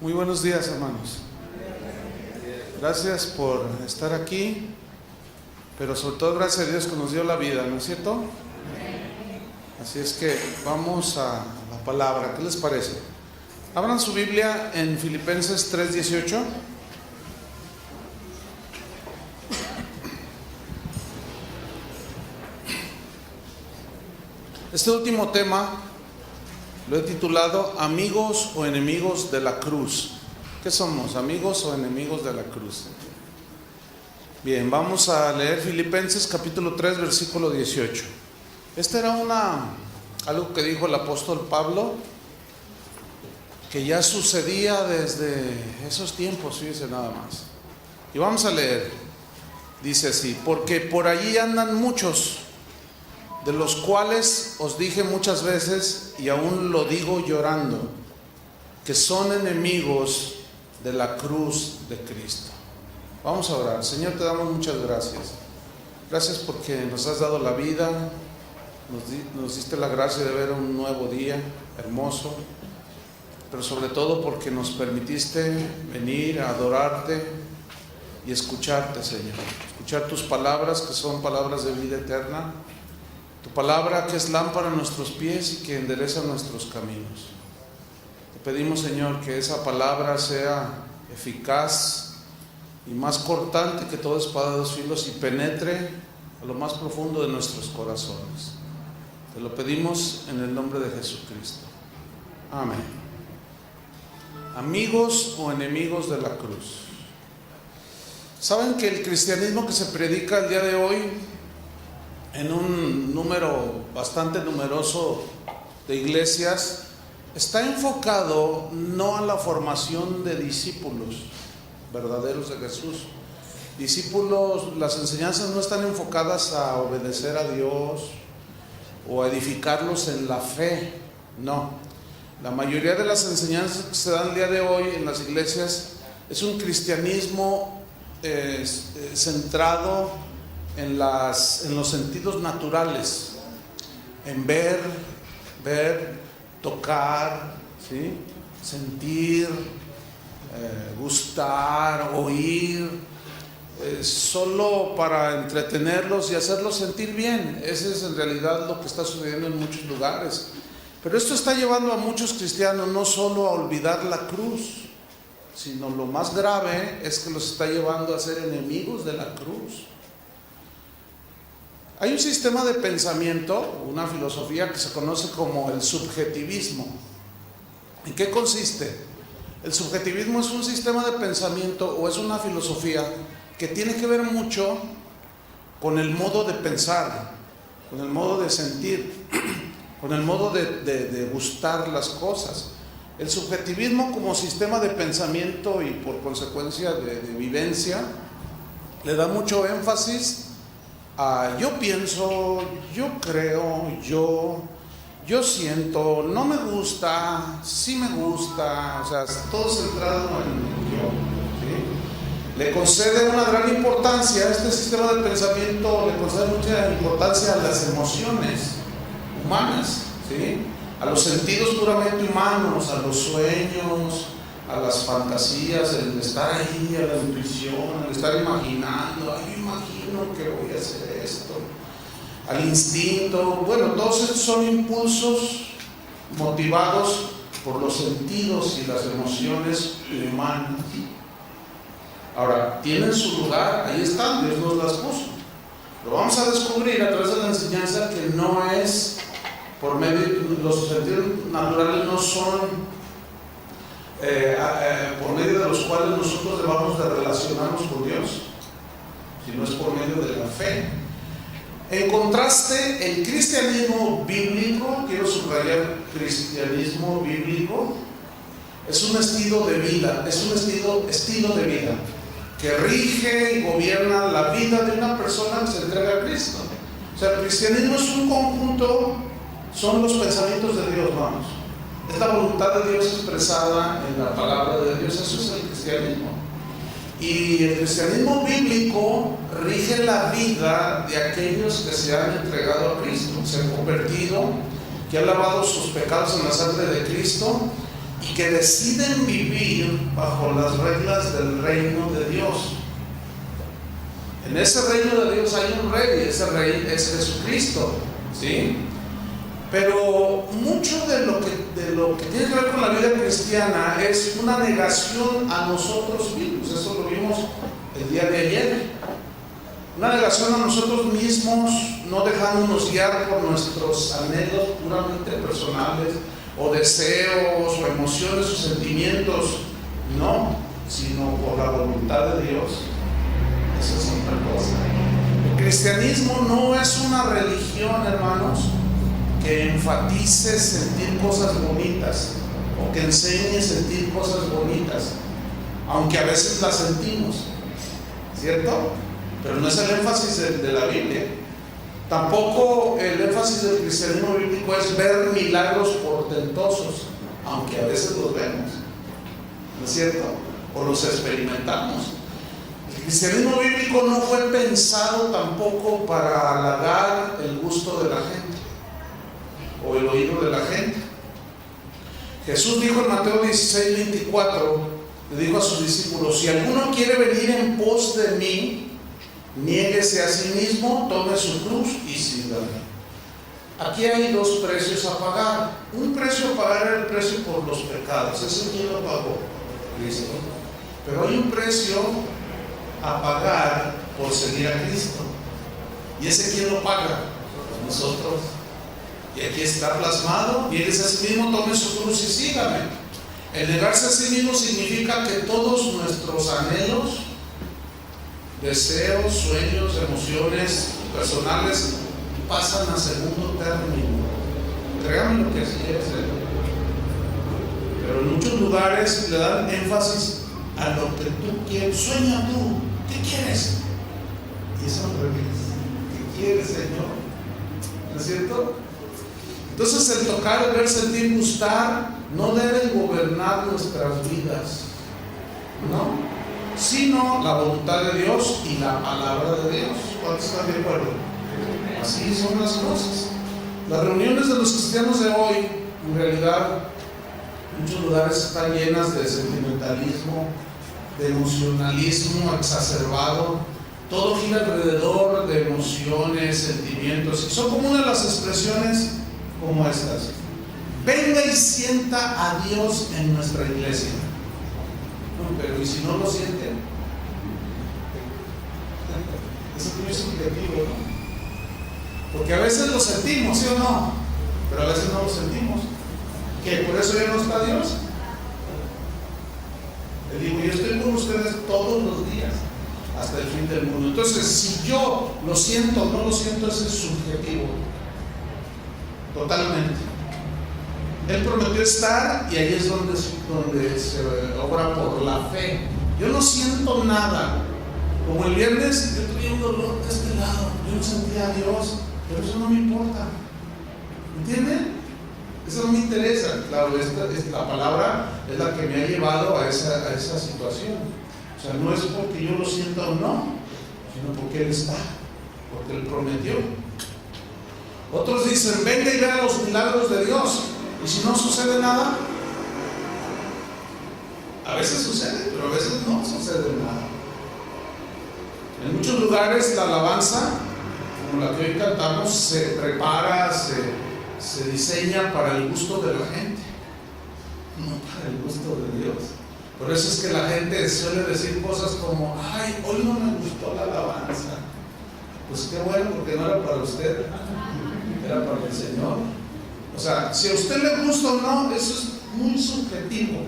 Muy buenos días, hermanos. Gracias por estar aquí, pero sobre todo gracias a Dios que nos dio la vida, ¿no es cierto? Así es que vamos a la palabra. ¿Qué les parece? Abran su Biblia en Filipenses 3:18. Este último tema lo he titulado Amigos o enemigos de la cruz. ¿Qué somos? ¿Amigos o enemigos de la cruz? Bien, vamos a leer Filipenses capítulo 3, versículo 18. Este era algo que dijo el apóstol Pablo, que ya sucedía desde esos tiempos, fíjense nada más. Y vamos a leer. Dice así: porque por allí andan muchos, de los cuales os dije muchas veces, y aún lo digo llorando, que son enemigos de la cruz de Cristo. Vamos a orar. Señor, te damos muchas gracias. Gracias porque nos has dado la vida, nos diste la gracia de ver un nuevo día hermoso, pero sobre todo porque nos permitiste venir a adorarte y escucharte, Señor. Escuchar tus palabras, que son palabras de vida eterna. Tu palabra que es lámpara a nuestros pies y que endereza nuestros caminos. Te pedimos, Señor, que esa palabra sea eficaz y más cortante que toda espada de dos filos y penetre a lo más profundo de nuestros corazones. Te lo pedimos en el nombre de Jesucristo. Amén. Amigos o enemigos de la cruz. ¿Saben que el cristianismo que se predica el día de hoy, en un número bastante numeroso de iglesias, está enfocado no a la formación de discípulos verdaderos de Jesús? Discípulos, las enseñanzas no están enfocadas a obedecer a Dios o a edificarlos en la fe, no. La mayoría de las enseñanzas que se dan el día de hoy en las iglesias es un cristianismo centrado en los sentidos naturales, en ver, tocar, ¿sí? Sentir, gustar, oír, solo para entretenerlos y hacerlos sentir bien. Ese es en realidad lo que está sucediendo en muchos lugares. Pero esto está llevando a muchos cristianos no solo a olvidar la cruz, sino lo más grave es que los está llevando a ser enemigos de la cruz. Hay un sistema de pensamiento, una filosofía que se conoce como el subjetivismo. ¿En qué consiste? El subjetivismo es un sistema de pensamiento o es una filosofía que tiene que ver mucho con el modo de pensar, con el modo de sentir, con el modo de gustar las cosas. El subjetivismo como sistema de pensamiento y por consecuencia de vivencia le da mucho énfasis a yo pienso, yo creo, yo siento, no me gusta, sí me gusta, o sea, todo centrado en yo, ¿sí? Le concede una gran importancia a este sistema de pensamiento, le concede mucha importancia a las emociones humanas, ¿sí? A los sentidos puramente humanos, a los sueños, a las fantasías, el estar ahí, a la intuición, el estar imaginando, yo imagino que voy a hacer esto, al instinto. Bueno, todos estos son impulsos motivados por los sentidos y las emociones humanas. Ahora, tienen su lugar, ahí están, Dios nos las puso. Lo vamos a descubrir a través de la enseñanza que no es por medio, los sentidos naturales no son por medio de los cuales nosotros debamos de relacionarnos con Dios, sino es por medio de la fe. En contraste, el cristianismo bíblico, quiero subrayar, cristianismo bíblico, es un estilo de vida, es un estilo de vida que rige y gobierna la vida de una persona que se entrega a Cristo. O sea, el cristianismo es un conjunto, son los pensamientos de Dios, vamos. Es la voluntad de Dios expresada en la palabra de Dios. Eso es el cristianismo. Y el cristianismo bíblico rige la vida de aquellos que se han entregado a Cristo, se han convertido, que han lavado sus pecados en la sangre de Cristo y que deciden vivir bajo las reglas del reino de Dios. En ese reino de Dios hay un rey, y ese rey es Jesucristo, ¿sí? Pero mucho de lo que tiene que ver con la vida cristiana es una negación a nosotros mismos. Eso lo vimos el día de ayer. Una negación a nosotros mismos, no dejándonos guiar por nuestros anhelos puramente personales, o deseos, o emociones, o sentimientos, no, sino por la voluntad de Dios. Eso es otra cosa. El cristianismo no es una religión, hermanos, que enfatice sentir cosas bonitas, o que enseñe sentir cosas bonitas, aunque a veces las sentimos, ¿cierto? Pero no es el énfasis de la Biblia. Tampoco el énfasis del cristianismo bíblico es ver milagros portentosos, aunque a veces los vemos, ¿no es cierto? O los experimentamos. El cristianismo bíblico no fue pensado tampoco para halagar el gusto de la gente o el oído de la gente. Jesús dijo en Mateo 16:24, le dijo a sus discípulos: si alguno quiere venir en pos de mí, niéguese a sí mismo, tome su cruz y sígame. Aquí hay dos precios a pagar. Un precio a pagar era el precio por los pecados, ese quién lo pagó, Cristo. Pero hay un precio a pagar por seguir a Cristo, y ese quién lo paga, nosotros. Y aquí está plasmado: niéguese a sí mismo, tome su cruz y sígame. El negarse a sí mismo significa que todos nuestros anhelos, deseos, sueños, emociones personales pasan a segundo término. Créanme lo que así es, pero en muchos lugares le dan énfasis a lo que tú quieres. Sueña tú, ¿qué quieres? Y eso al revés. ¿Qué quieres, Señor? ¿No es cierto? Entonces el tocar, el ver, sentir, gustar no deben gobernar nuestras vidas, ¿no? Sino la voluntad de Dios y la palabra de Dios. ¿Cuántos están de acuerdo? Así son las cosas. Las reuniones de los cristianos de hoy, en realidad, en muchos lugares están llenas de sentimentalismo, de emocionalismo exacerbado. Todo gira alrededor de emociones, sentimientos, y son como una de las expresiones como estas: venga y sienta a Dios en nuestra iglesia. Pero ¿y si no lo sienten? Eso es muy subjetivo, ¿no? Porque a veces lo sentimos, ¿sí o no? Pero a veces no lo sentimos. ¿Qué? ¿Por eso ya no está Dios? Le digo, yo estoy con ustedes todos los días hasta el fin del mundo. Entonces, si yo lo siento o no lo siento, eso es subjetivo. Totalmente. Él prometió estar, y ahí es donde se obra por la fe. Yo no siento nada. Como el viernes, yo tenía un dolor de este lado, yo no sentía a Dios, pero eso no me importa. ¿Entienden? Eso no me interesa. Claro, la palabra es la que me ha llevado a esa situación. O sea, no es porque yo lo sienta o no, sino porque Él está, porque Él prometió. Otros dicen: venga y vea los milagros de Dios. Y si no sucede nada, a veces sucede, pero a veces no sucede nada. En muchos lugares la alabanza, como la que hoy cantamos, se prepara, se diseña para el gusto de la gente, no para el gusto de Dios. Por eso es que la gente suele decir cosas como: ay, hoy no me gustó la alabanza. Pues qué bueno, porque no era para usted, era para el Señor. O sea, si a usted le gusta o no, eso es muy subjetivo.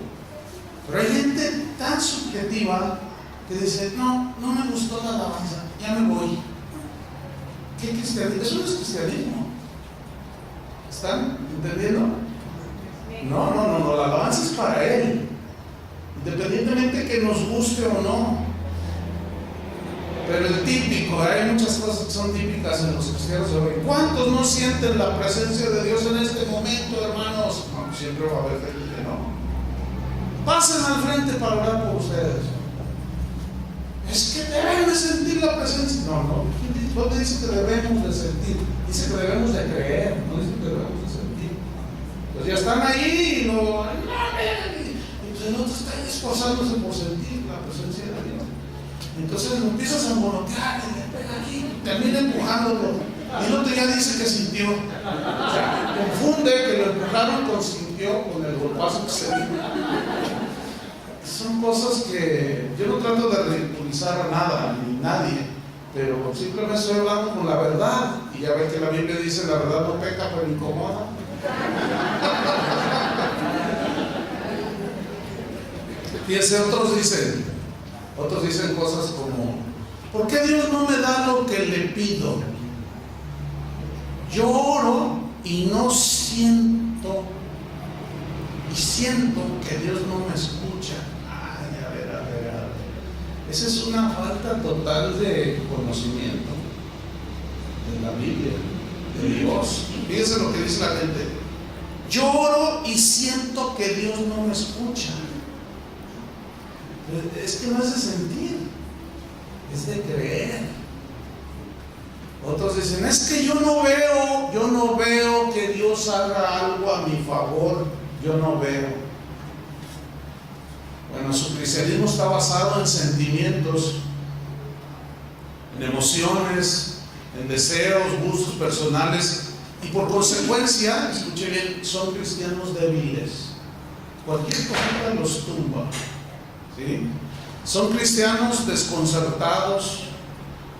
Pero hay gente tan subjetiva que dice: no me gustó la alabanza, ya me voy. ¿Qué cristianismo? Eso no es cristianismo. ¿Están entendiendo? No, la alabanza es para Él, independientemente que nos guste o no. Pero el típico, hay muchas cosas que son típicas en los cristianos de hoy. ¿Cuántos no sienten la presencia de Dios en este momento, hermanos? No, siempre va a haber gente que no. Pasen al frente para orar por ustedes. Es que deben de sentir la presencia. No dice que debemos de sentir, dice que debemos de creer, no dice que debemos de sentir. Pues ya están ahí y pues el otro está ahí esforzándose por sentir la presencia de Dios. Entonces lo empiezas a embolotear y le pega aquí, termina empujándolo. Y el otro ya dice que sintió. O sea, confunde que lo empujaron con sintió, con el golpazo que se dio. Son cosas que yo no trato de ridiculizar a nada, ni nadie, pero simplemente estoy hablando con la verdad. Y ya ven que la Biblia dice: la verdad no peca, pero incomoda. Fíjense, otros dicen cosas como: ¿por qué Dios no me da lo que le pido? Yo oro y no siento, y siento que Dios no me escucha. Ay, a ver. Esa es una falta total de conocimiento de la Biblia, de Dios. Fíjense lo que dice la gente: yo oro y siento que Dios no me escucha. Es que no es de sentir, es de creer. Otros dicen: es que yo no veo que Dios haga algo a mi favor, yo no veo. Bueno, su cristianismo está basado en sentimientos, en emociones, en deseos, gustos personales, y por consecuencia, escuche bien, son cristianos débiles. Cualquier cosa los tumba, ¿sí? Son cristianos desconcertados,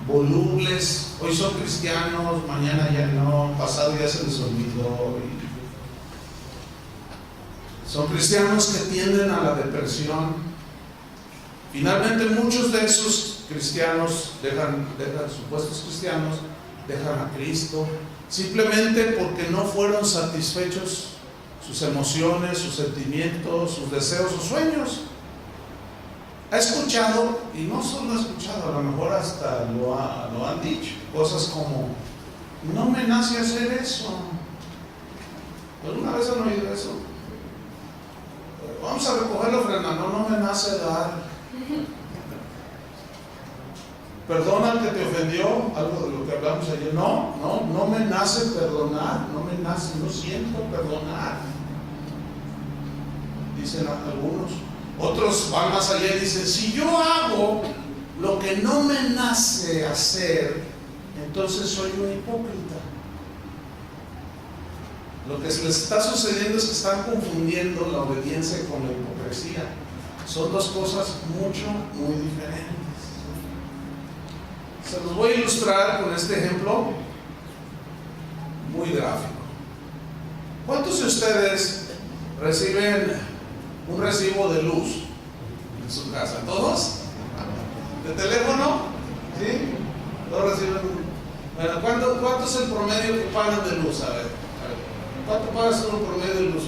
volubles. Hoy son cristianos, mañana ya no, pasado ya se les olvidó. Son cristianos que tienden a la depresión. Finalmente, muchos de esos cristianos dejan supuestos cristianos, dejan a Cristo, simplemente porque no fueron satisfechos sus emociones, sus sentimientos, sus deseos, sus sueños. Ha escuchado, y no solo ha escuchado, a lo mejor hasta lo han dicho, cosas como: no me nace hacer eso. ¿Alguna vez han oído eso? Vamos a recoger la ofrenda. No me nace dar. Perdona al que te ofendió, algo de lo que hablamos ayer. No me nace perdonar, no siento perdonar, dicen algunos. Otros van más allá y dicen: si yo hago lo que no me nace hacer, entonces soy un hipócrita. Lo que les está sucediendo es que están confundiendo la obediencia con la hipocresía. Son dos cosas muy diferentes. Se los voy a ilustrar con este ejemplo muy gráfico. ¿Cuántos de ustedes reciben un recibo de luz en su casa? ¿Todos? ¿De teléfono? ¿Sí? ¿Todos reciben? Bueno, ¿cuánto es el promedio que pagan de luz? A ver. ¿Cuánto pagas un promedio de luz?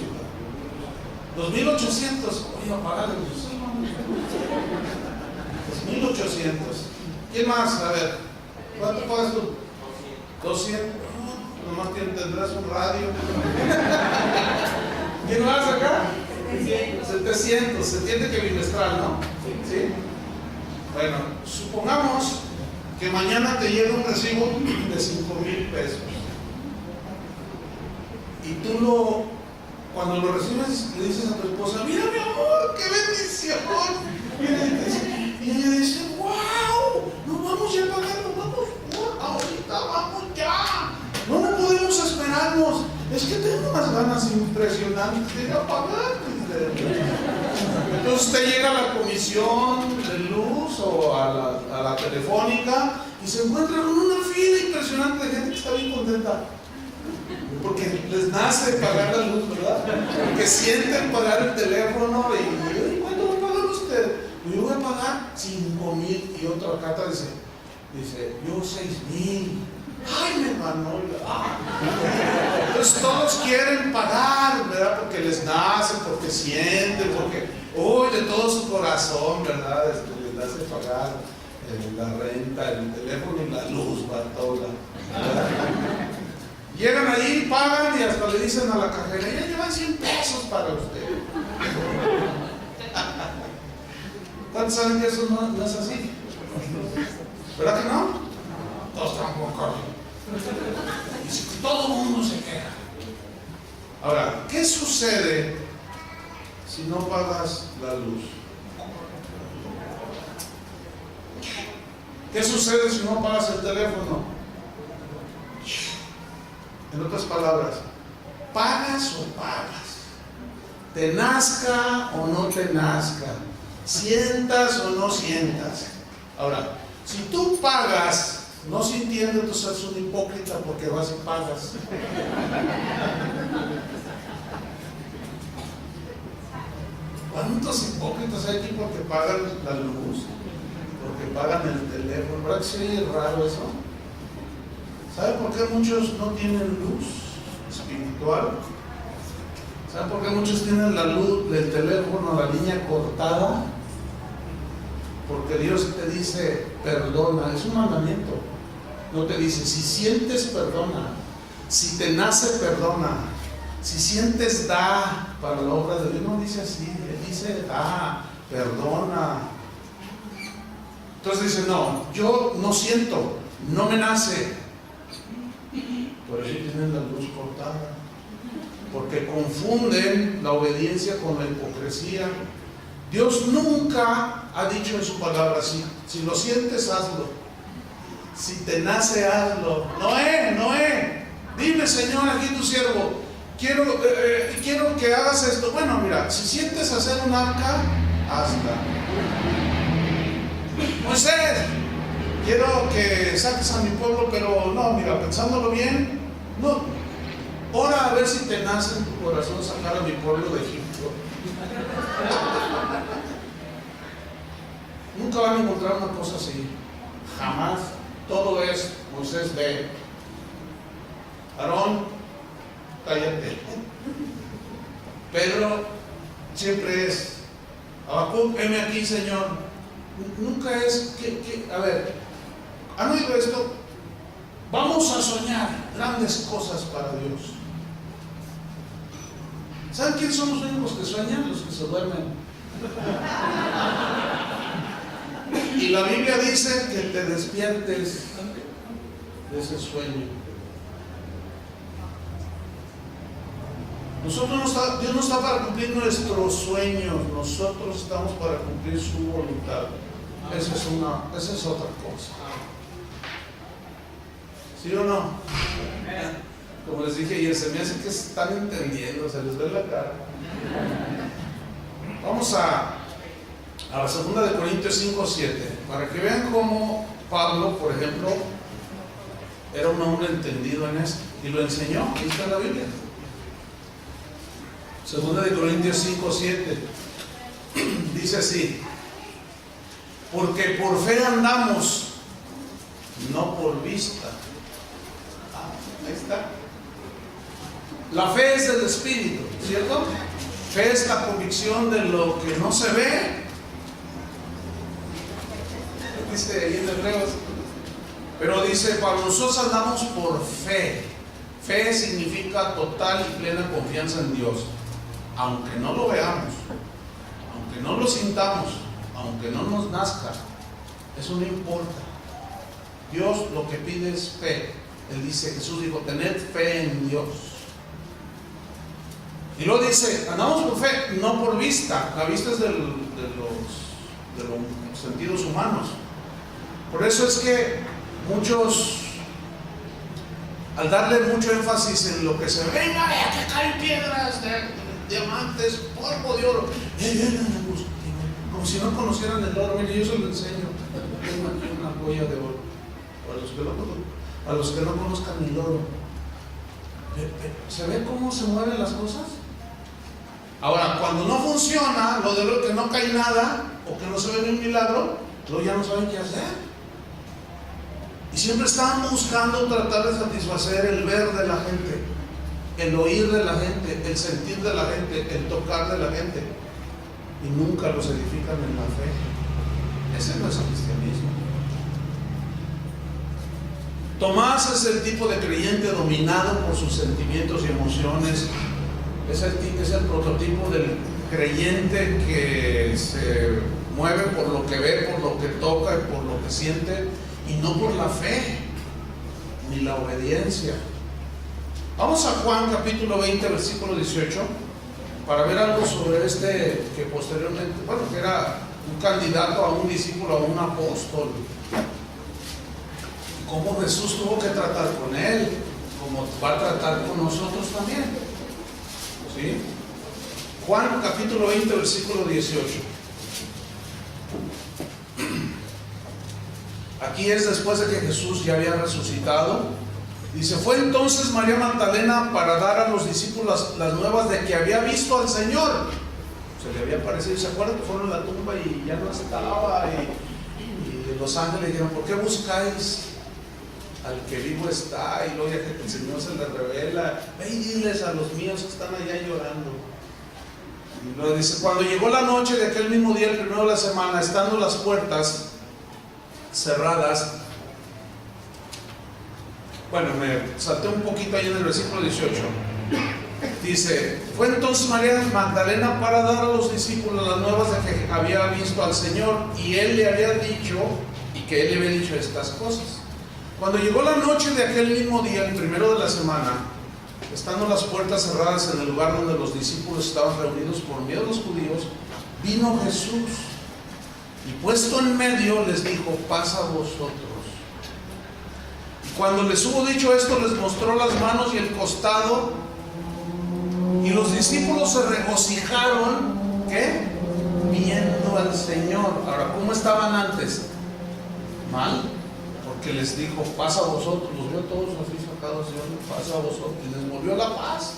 2,800. Oye, apagar la luz. 2,800. ¿Quién más? A ver. ¿Cuánto pagas tú? 200. Nomás tendrás un radio. ¿Quién más acá? 700. Se entiende que bimestral, ¿no? ¿Sí? Bueno, supongamos que mañana te llega un recibo de 5,000 pesos. Y tú cuando lo recibes, le dices a tu esposa: mira, mi amor, qué bendición. Y ella dice: wow, no vamos ya a pagarlo, ahorita vamos ya. No podemos esperarnos. Es que tengo unas ganas impresionantes de ir a pagar. Entonces usted llega a la comisión de luz o a la telefónica y se encuentra con una fila impresionante de gente que está bien contenta. Porque les nace pagar la luz, ¿verdad? Porque sienten pagar el teléfono y ¿cuánto va a pagar usted? Yo voy a pagar 5,000. Y otro acá dice: yo 6,000. Ay, mi hermano. Entonces todos quieren pagar, ¿verdad? Porque les nace, porque sienten, porque de todo su corazón, ¿verdad? Les nace pagar la renta, el teléfono y la luz, para todo. Llegan ahí, pagan y hasta le dicen a la cajera: ya llevan 100 pesos para usted. ¿Cuántos saben que eso no es así? ¿Verdad que no? Todos tampoco. Y todo el mundo se queja. Ahora, ¿qué sucede si no pagas la luz? ¿Qué sucede si no pagas el teléfono? En otras palabras, ¿pagas o pagas? ¿Te nazca o no te nazca? ¿Sientas o no sientas? Ahora, si tú pagas no sintiendo, entonces eres un hipócrita porque vas y pagas. ¿Cuántos hipócritas hay aquí porque pagan la luz? Porque pagan el teléfono. ¿Verdad que sí es raro eso? ¿Sabe por qué muchos no tienen luz espiritual? ¿Sabe por qué muchos tienen la luz del teléfono, la línea cortada? Porque Dios te dice, perdona, es un mandamiento. No te dice, si sientes, perdona. Si te nace, perdona. Si sientes, da para la obra de Dios. No dice así, Él dice, da, perdona. Entonces dice, no, yo no siento, no me nace. Por eso tienen la luz cortada. Porque confunden la obediencia con la hipocresía. Dios nunca ha dicho en su palabra así, si lo sientes, hazlo. Si te nace, hazlo. Noé, dime, Señor, aquí tu siervo, quiero que hagas esto. Bueno, mira, si sientes hacer un arca, hazla. Moisés, quiero que saques a mi pueblo, pero no, mira, pensándolo bien, no. Ora a ver si te nace en tu corazón sacar a mi pueblo de Egipto. Nunca van a encontrar una cosa así. Jamás. Todo es, Moisés ve. Aarón, cállate. Pedro siempre es, Habacuc, heme aquí, Señor. Nunca es a ver, ¿han oído esto? Vamos a soñar grandes cosas para Dios. ¿Saben quiénes son los únicos que sueñan? Los que se duermen. Y la Biblia dice que te despiertes de ese sueño. Dios no está para cumplir nuestros sueños, nosotros estamos para cumplir su voluntad. Esa es otra cosa. ¿Sí o no? Como les dije ayer, se me hace que están entendiendo, se les ve la cara. Vamos a la segunda de Corintios 5:7, para que vean cómo Pablo, por ejemplo, era un hombre entendido en esto y lo enseñó. Aquí está la Biblia. Segunda de Corintios 5:7 dice así: porque por fe andamos, no por vista. Ahí está. La fe es del Espíritu, ¿cierto? Fe es la convicción de lo que no se ve. Dice ahí en Hebreos. Pero dice Pablo, nosotros andamos por fe. Fe significa total y plena confianza en Dios. Aunque no lo veamos, aunque no lo sintamos, aunque no nos nazca, eso no importa. Dios lo que pide es fe. Él dice, Jesús dijo, tened fe en Dios. Y luego dice, andamos por fe, no por vista. La vista es de los sentidos humanos. Por eso es que muchos, al darle mucho énfasis en lo que se ve, venga, que caen piedras, diamantes, polvo de oro, como si no conocieran el oro. Mire, yo se lo enseño. Tengo aquí una joya de oro. A los que no conozcan el oro, ¿se ve cómo se mueven las cosas? Ahora, cuando no funciona, lo de lo que no cae nada, o que no se ve ni un milagro, luego ya no saben qué hacer. Y siempre están buscando tratar de satisfacer el ver de la gente, el oír de la gente, el sentir de la gente, el tocar de la gente, y nunca los edifican en la fe. Ese no es el cristianismo. Tomás es el tipo de creyente dominado por sus sentimientos y emociones. Es el prototipo del creyente que se mueve por lo que ve, por lo que toca y por lo que siente, y no por la fe ni la obediencia. Vamos a Juan capítulo 20, versículo 18, para ver algo sobre este que posteriormente, bueno, que era un candidato a un discípulo, a un apóstol. Cómo Jesús tuvo que tratar con él, como va a tratar con nosotros también. ¿Sí? Juan capítulo 20, versículo 18. Aquí es después de que Jesús ya había resucitado. Dice: fue entonces María Magdalena para dar a los discípulos las nuevas de que había visto al Señor. Se le había aparecido. ¿Se acuerdan que fueron a la tumba y ya no estaba? Y los ángeles dijeron: ¿por qué buscáis al que vivo está? Y luego ya que el Señor se les revela: ve y diles a los míos que están allá llorando. Y luego dice: cuando llegó la noche de aquel mismo día, el primero de la semana, estando las puertas cerradas. Bueno, me salté un poquito ahí en el versículo 18. Dice: fue entonces María Magdalena para dar a los discípulos las nuevas de que había visto al Señor, y él le había dicho, y que él le había dicho estas cosas. Cuando llegó la noche de aquel mismo día, el primero de la semana, estando las puertas cerradas en el lugar donde los discípulos estaban reunidos por miedo a los judíos, vino Jesús y puesto en medio les dijo: paz a vosotros. Y cuando les hubo dicho esto, les mostró las manos y el costado, y los discípulos se regocijaron, ¿qué? Viendo al Señor. Ahora, ¿cómo estaban antes? Mal, porque les dijo: paz a vosotros. Los vio todos así sacados, Señor, paz a vosotros, y les volvió la paz.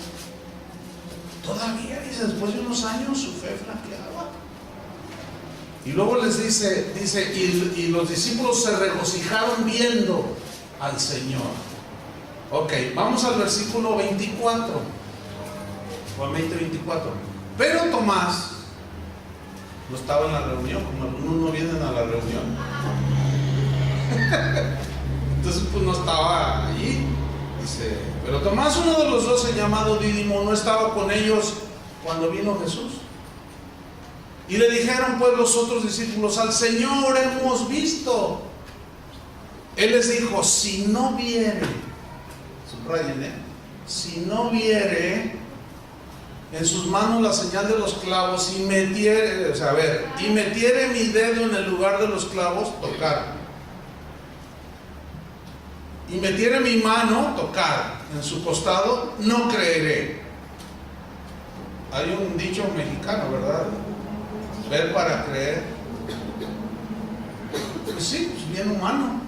Todavía, dice, después de unos años su fe flaqueaba. Y luego les dice, y los discípulos se regocijaron viendo al Señor. Ok, vamos al versículo 24. Juan 20, 24. Pero Tomás no estaba en la reunión, como algunos no vienen a la reunión. Entonces pues no estaba allí. Dice: pero Tomás, uno de los 12, llamado Dídimo, no estaba con ellos cuando vino Jesús. Y le dijeron pues los otros discípulos: al Señor hemos visto. Él les dijo: si no viere, subrayen, si no viere en sus manos la señal de los clavos, y metiere, y metiere mi dedo en el lugar de los clavos, tocar, y metiere mi mano, tocar, en su costado, no creeré. Hay un dicho mexicano, ¿verdad? Ver para creer. Pues sí, pues bien humano,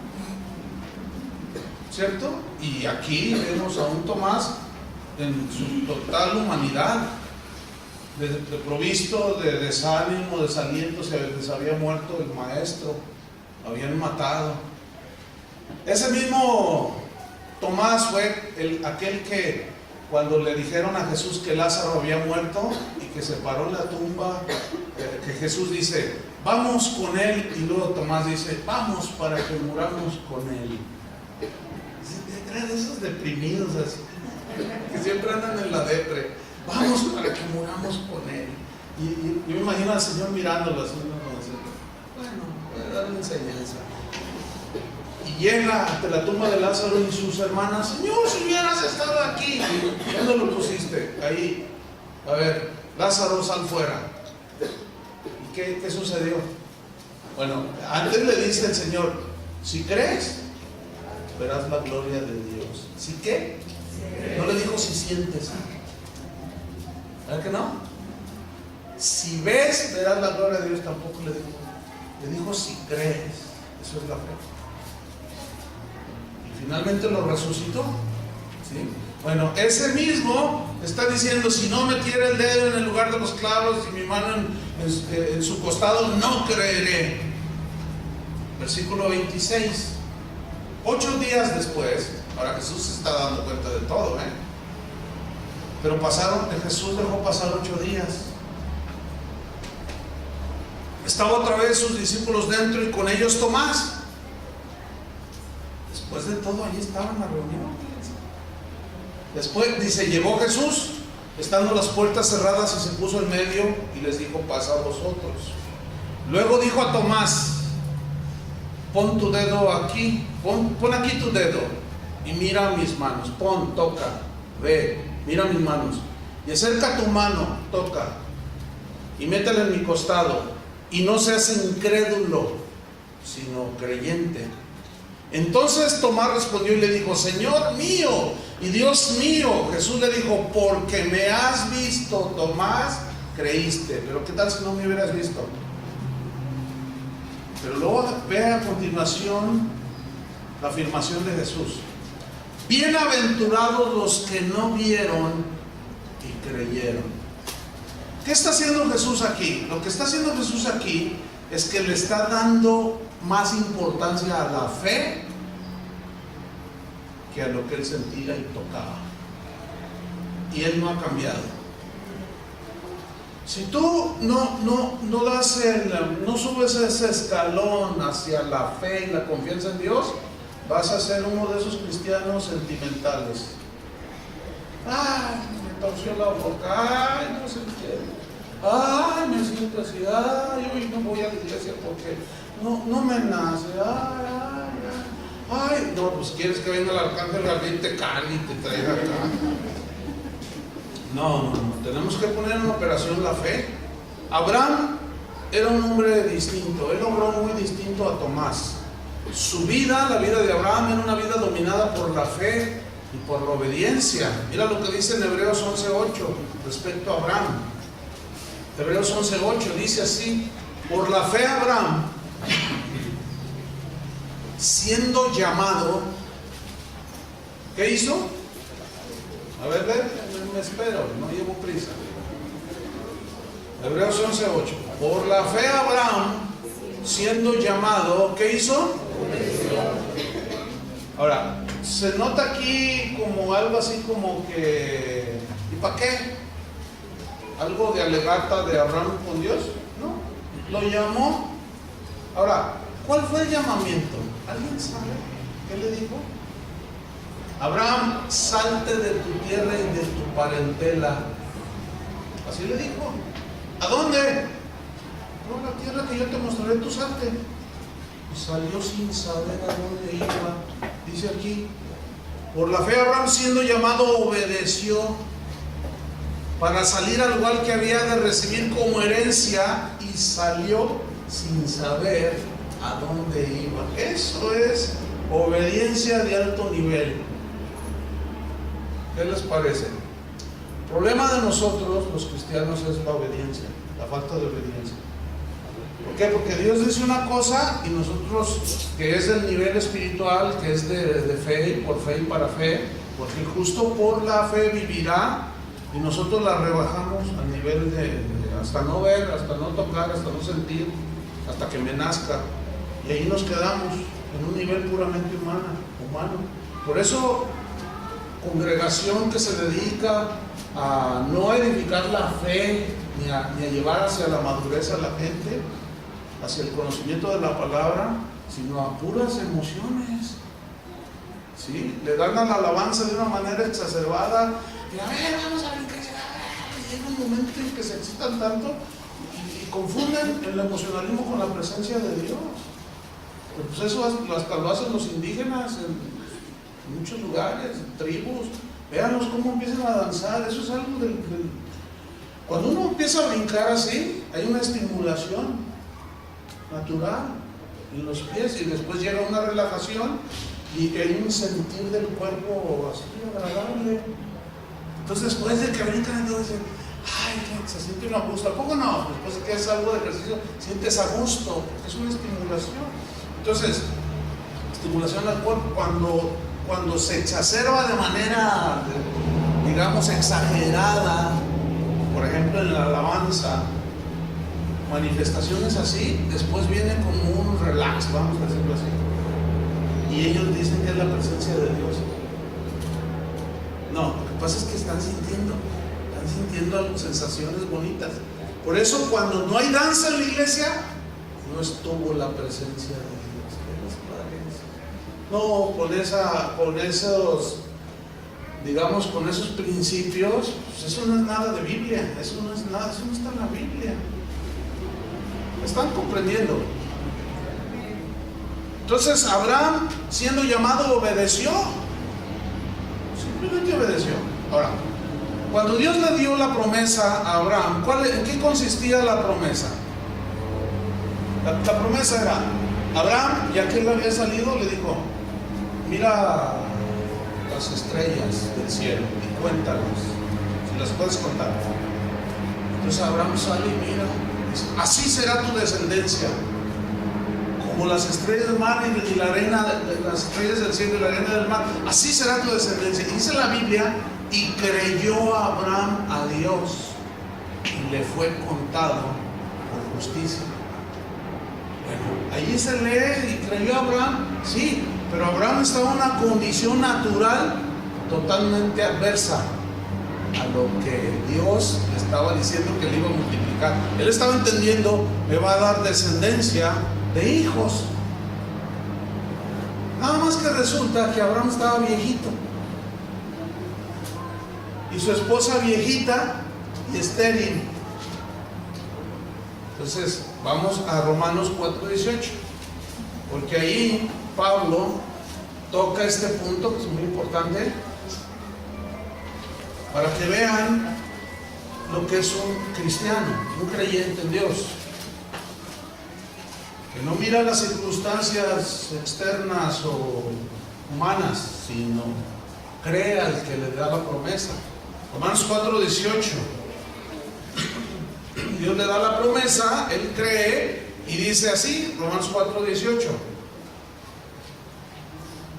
¿cierto? Y aquí vemos a un Tomás en su total humanidad, de provisto de desánimo, desaliento. Se les había muerto el maestro, lo habían matado. Ese mismo Tomás fue aquel que, cuando le dijeron a Jesús que Lázaro había muerto y que se paró en la tumba, que Jesús dice: vamos con él, y luego Tomás dice: vamos para que muramos con él. De esos deprimidos así, que siempre andan en la depre: vamos para que muramos con él. Y yo me imagino al Señor mirándolo así, bueno, voy a darle enseñanza. Y llega ante la tumba de Lázaro y sus hermanas: Señor, si hubieras estado aquí. ¿Dónde lo pusiste? Ahí. A ver, Lázaro, sal fuera. ¿Y qué sucedió? Bueno, antes le dice el Señor: si crees, verás la gloria de Dios. ¿Sí qué? No le dijo si sientes. ¿Verdad que no? Si ves, verás la gloria de Dios. Tampoco le dijo. Le dijo: si crees. Eso es la fe. Y finalmente lo resucitó. ¿Sí? Bueno, ese mismo está diciendo: si no metiera el dedo en el lugar de los clavos y mi mano en su costado, no creeré. Versículo 26. 8 días después, ahora Jesús se está dando cuenta de todo, pero Jesús dejó pasar 8 días. Estaba otra vez sus discípulos dentro y con ellos Tomás. Después de todo, allí estaba en la reunión. Después dice: llegó Jesús, estando las puertas cerradas, y se puso en medio y les dijo: paz a vosotros. Luego dijo a Tomás: pon tu dedo aquí, pon aquí tu dedo y mira mis manos, toca. ve, mira mis manos, y acerca tu mano, toca, y métela en mi costado, y no seas incrédulo, sino creyente. Entonces Tomás respondió y le dijo: Señor mío y Dios mío. Jesús le dijo: porque me has visto, Tomás, creíste. Pero ¿qué tal si no me hubieras visto? Pero luego ve a continuación la afirmación de Jesús: bienaventurados los que no vieron y creyeron. ¿Qué está haciendo Jesús aquí? Lo que está haciendo Jesús aquí es que le está dando más importancia a la fe que a lo que él sentía y tocaba. Y él no ha cambiado. Si tú no subes ese escalón hacia la fe y la confianza en Dios, vas a ser uno de esos cristianos sentimentales. Ay, me torció la boca, ay, no sé qué. Ay, me siento así, ay, hoy no voy a la iglesia porque no me nace, ay, no, pues quieres que venga el arcángel Gabriel y te cargue y te traiga acá. No, tenemos que poner en operación la fe. Abraham era un hombre distinto, él obró muy distinto a Tomás. Su vida, la vida de Abraham, era una vida dominada por la fe y por la obediencia. Mira lo que dice en Hebreos 11:8 respecto a Abraham. Hebreos 11:8 dice así: por la fe Abraham, siendo llamado, ¿qué hizo? A ver, me espero, no llevo prisa. Hebreos 11:8. Por la fe Abraham, siendo llamado, ¿qué hizo? Ahora, se nota aquí como algo así como que, ¿y para qué? ¿Algo de alegata de Abraham con Dios? No, lo llamó. Ahora, ¿cuál fue el llamamiento? ¿Alguien sabe qué le dijo? Abraham, salte de tu tierra y de tu parentela. Así le dijo. ¿A dónde? No, a la tierra que yo te mostraré, tú salte. Y salió sin saber a dónde iba. Dice aquí: por la fe Abraham, siendo llamado, obedeció para salir al lugar que había de recibir como herencia, y salió sin saber a dónde iba. Eso es obediencia de alto nivel. ¿Qué les parece? El problema de nosotros los cristianos es la obediencia, la falta de obediencia. ¿Por qué? Porque Dios dice una cosa y nosotros, que es del nivel espiritual, que es de fe y por fe y para fe, porque el justo por la fe vivirá, y nosotros la rebajamos al nivel de hasta no ver, hasta no tocar, hasta no sentir, hasta que me nazca, y ahí nos quedamos en un nivel puramente humano. Por eso, congregación que se dedica a no edificar la fe ni a llevar hacia la madurez a la gente, hacia el conocimiento de la palabra, sino a puras emociones, ¿sí? Le dan a la alabanza de una manera exacerbada y a ver, vamos a ver qué se da. Llega un momento en que se excitan tanto y confunden el emocionalismo con la presencia de Dios. Pues eso hasta lo hacen los indígenas en muchos lugares, tribus. Véanlos cómo empiezan a danzar. Eso es algo del... Cuando uno empieza a brincar así, hay una estimulación natural en los pies, y después llega una relajación y hay un sentir del cuerpo así agradable. Entonces, después de que brincan, entonces, ay, se siente uno a gusto. ¿A poco no? Después de que haces algo de ejercicio, sientes a gusto, porque es una estimulación. Entonces, estimulación al cuerpo cuando se exacerba de manera, digamos, exagerada, por ejemplo en la alabanza, manifestaciones así, después viene como un relax, vamos a decirlo así, y ellos dicen que es la presencia de Dios. No, lo que pasa es que están sintiendo sensaciones bonitas. Por eso cuando no hay danza en la iglesia, no estuvo la presencia de Dios. No, con esos, digamos, con esos principios, pues eso no es nada de Biblia, eso no está en la Biblia. ¿Me están comprendiendo? Entonces Abraham, siendo llamado, obedeció. Simplemente obedeció. Ahora, cuando Dios le dio la promesa a Abraham, ¿en qué consistía la promesa? La promesa era, Abraham, ya que él había salido, le dijo, mira las estrellas del cielo y cuéntalas, si las puedes contar. Entonces Abraham sale y mira, dice, así será tu descendencia, como las estrellas del mar y la arena, las estrellas del cielo y la arena del mar, así será tu descendencia. Y dice la Biblia, y creyó Abraham a Dios y le fue contado por justicia. Bueno, allí se lee, y creyó Abraham, sí, pero Abraham estaba en una condición natural totalmente adversa a lo que Dios le estaba diciendo que le iba a multiplicar. Él estaba entendiendo, me va a dar descendencia de hijos. Nada más que resulta que Abraham estaba viejito y su esposa viejita y estéril. Entonces vamos a Romanos 4:18, porque ahí Pablo toca este punto que es muy importante para que vean lo que es un cristiano, un creyente en Dios, que no mira las circunstancias externas o humanas, sino cree al que le da la promesa. Romanos 4:18, Dios le da la promesa, él cree y dice así, Romanos 4:18,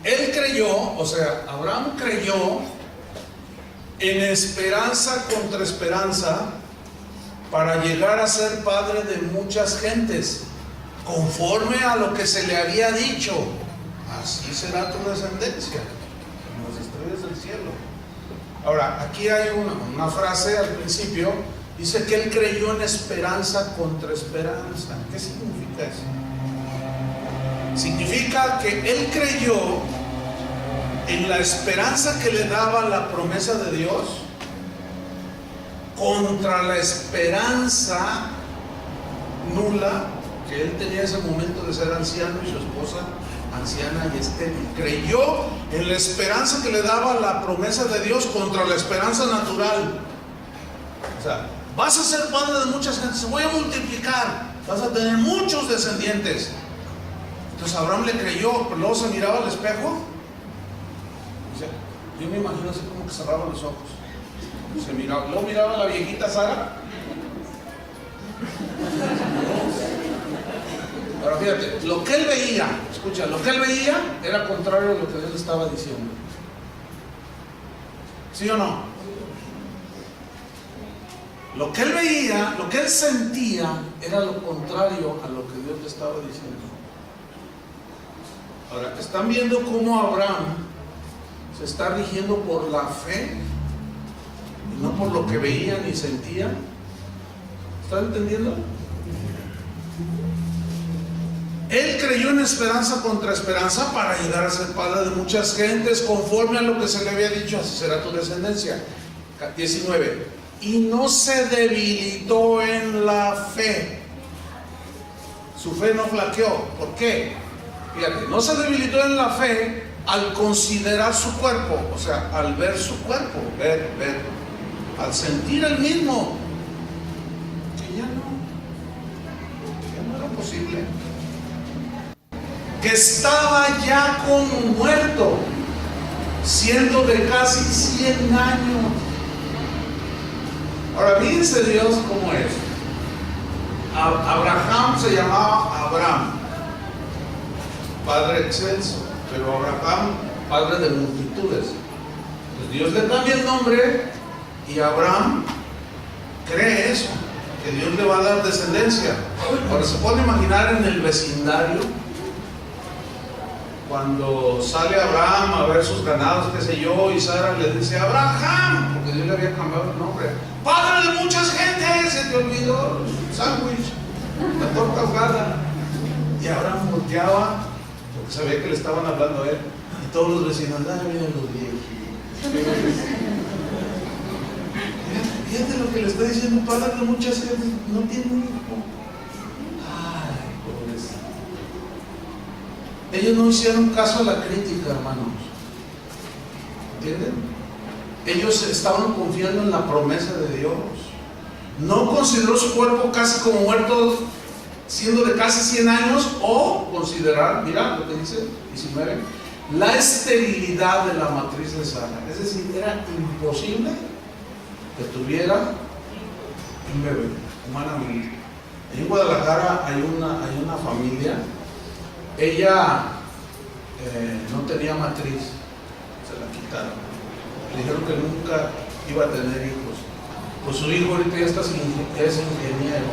él creyó, o sea, Abraham creyó en esperanza contra esperanza para llegar a ser padre de muchas gentes, conforme a lo que se le había dicho, así será tu descendencia, como las estrellas del cielo. Ahora, aquí hay una frase al principio, dice que él creyó en esperanza contra esperanza. ¿Qué significa eso? Significa que él creyó en la esperanza que le daba la promesa de Dios contra la esperanza nula que él tenía en ese momento de ser anciano y su esposa anciana y estéril. Creyó en la esperanza que le daba la promesa de Dios contra la esperanza natural. O sea, vas a ser padre de muchas gentes, voy a multiplicar, vas a tener muchos descendientes. Entonces Abraham le creyó, pero luego se miraba al espejo. Yo me imagino así como que cerraba los ojos, se miraba, luego miraba a la viejita Sara. Ahora fíjate, lo que él veía, escucha, lo que él veía era contrario a lo que Dios le estaba diciendo. ¿Sí o no? Lo que él veía, lo que él sentía era lo contrario a lo que Dios le estaba diciendo. Ahora, ¿están viendo cómo Abraham se está rigiendo por la fe y no por lo que veía ni sentía? ¿Están entendiendo? Él creyó en esperanza contra esperanza para llegar a ser padre de muchas gentes, conforme a lo que se le había dicho, así será tu descendencia. 19. Y no se debilitó en la fe. Su fe no flaqueó. ¿Por qué? Fíjate, no se debilitó en la fe al considerar su cuerpo, o sea, al ver su cuerpo, ver, al sentir el mismo, que ya no era posible, que estaba ya como muerto, siendo de casi 100 años. Ahora, fíjense Dios cómo es. Abraham se llamaba Abraham, padre excelso, pero Abraham, padre de multitudes. Pues Dios le cambia el nombre y Abraham cree eso, que Dios le va a dar descendencia. Ahora se puede imaginar en el vecindario, cuando sale Abraham a ver sus ganados, qué sé yo, y Sara le dice, Abraham, porque Dios le había cambiado el nombre, padre de muchas gentes, se te olvidó el sándwich, la torta ahogada. Y Abraham volteaba, porque sabía que le estaban hablando a él, y todos los vecinos, miren los viejos. Fíjate lo que le está diciendo, padre de muchas gentes, no tiene un hijo. Ay, pobrecito. Ellos no hicieron caso a la crítica, hermanos. ¿Entienden? ellos estaban confiando en la promesa de Dios. No consideró su cuerpo casi como muerto, siendo de casi 100 años, o considerar, mira lo que dice 19, la esterilidad de la matriz de Sara. Es decir, era imposible que tuviera un bebé, humanamente. En Guadalajara hay una familia, ella no tenía matriz, se la quitaron. Le dijeron que nunca iba a tener hijos. Pues su hijo ahorita ya es ingeniero.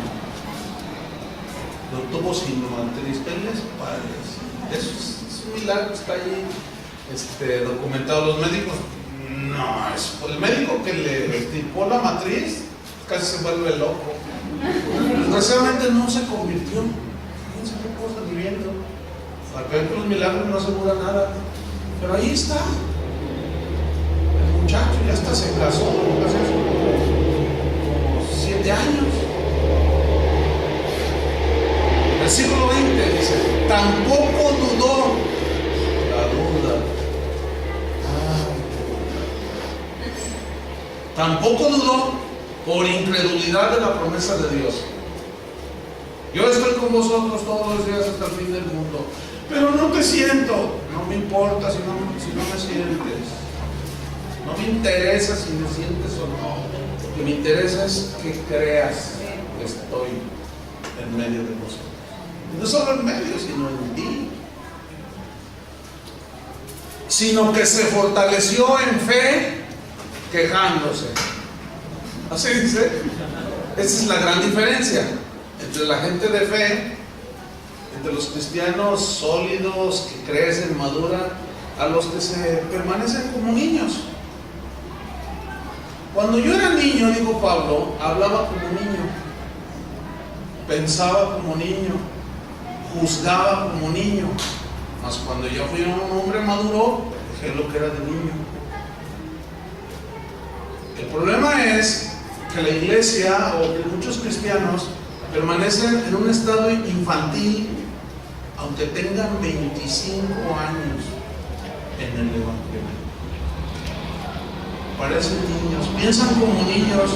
Lo tuvo sin matriz. ¿Qué les parece? Eso es un milagro, está ahí documentado. Los médicos, no, el médico que le estipó la matriz casi se vuelve loco. Desgraciadamente no se convirtió. Fíjense qué cosa viviendo. Acá en los milagros no asegura nada. Pero ahí está. El muchacho ya hasta se casó, hace como 7 años. Versículo 20 dice: tampoco dudó. La duda. Tampoco dudó por incredulidad de la promesa de Dios. Yo estoy con vosotros todos los días hasta el fin del mundo, pero no te siento. No me importa si no me sientes. No me interesa si me sientes o no. Lo que me interesa es que creas que estoy en medio de vosotros. No solo en medio, sino en ti. Sino que se fortaleció en fe, quejándose. Así dice. Esa es la gran diferencia entre la gente de fe, entre los cristianos sólidos que crecen, maduran, a los que se permanecen como niños. Cuando yo era niño, dijo Pablo, hablaba como niño, pensaba como niño, juzgaba como niño. Mas cuando yo fui un hombre maduro, dejé lo que era de niño. El problema es que la iglesia o que muchos cristianos permanecen en un estado infantil, aunque tengan 25 años en el evangelio. Parecen niños, piensan como niños,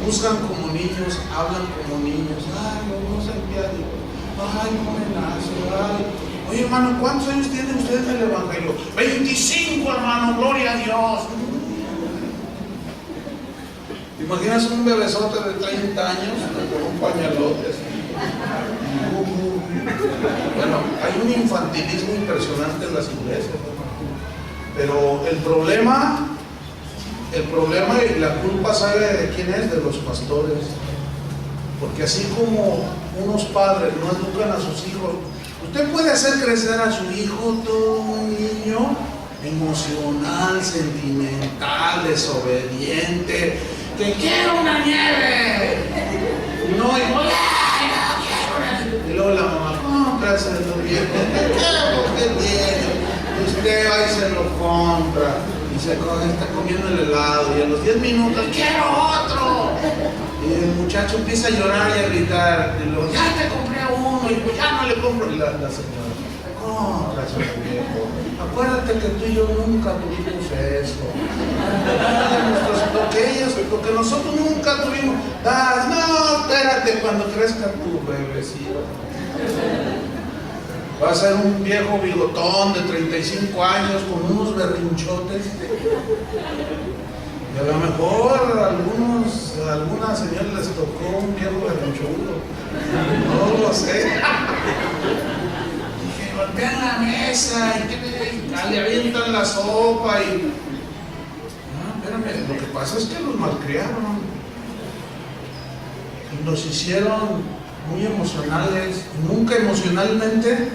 juzgan como niños, hablan como niños. Ay, no sé qué digo. Ay, no me nace. Ay. Oye, hermano, ¿cuántos años tiene usted en el evangelio? 25, hermano, gloria a Dios. ¿Te imaginas un bebesote de 30 años con un pañalote? Bueno, hay un infantilismo impresionante en las iglesias, pero el problema y la culpa, ¿sabe de quién es? De los pastores. Porque así como unos padres no educan a sus hijos, usted puede hacer crecer a su hijo todo un niño emocional, sentimental, desobediente, que quiero una nieve. No, y luego la mamá, cómpraselo, viejo, ¿qué tiene? Y usted va y se lo compra. Y se está comiendo el helado y a los 10 minutos, ¡quiero otro! Y el muchacho empieza a llorar y a gritar, y luego, ya te compré uno, y pues ya no le compro. Y la señora, cómpraselo, viejo. Acuérdate que tú y yo nunca tuvimos eso. Lo que nosotros nunca tuvimos. No, espérate, cuando crezca tu bebecito. Va a ser un viejo bigotón de 35 años con unos berrinchotes. Y a lo mejor a algunas señoras les tocó un viejo berrinchudo. No lo sé. Y que golpean la mesa y le avientan la sopa y... No, espérame, lo que pasa es que los malcriaron. Y los hicieron muy emocionales. Nunca emocionalmente,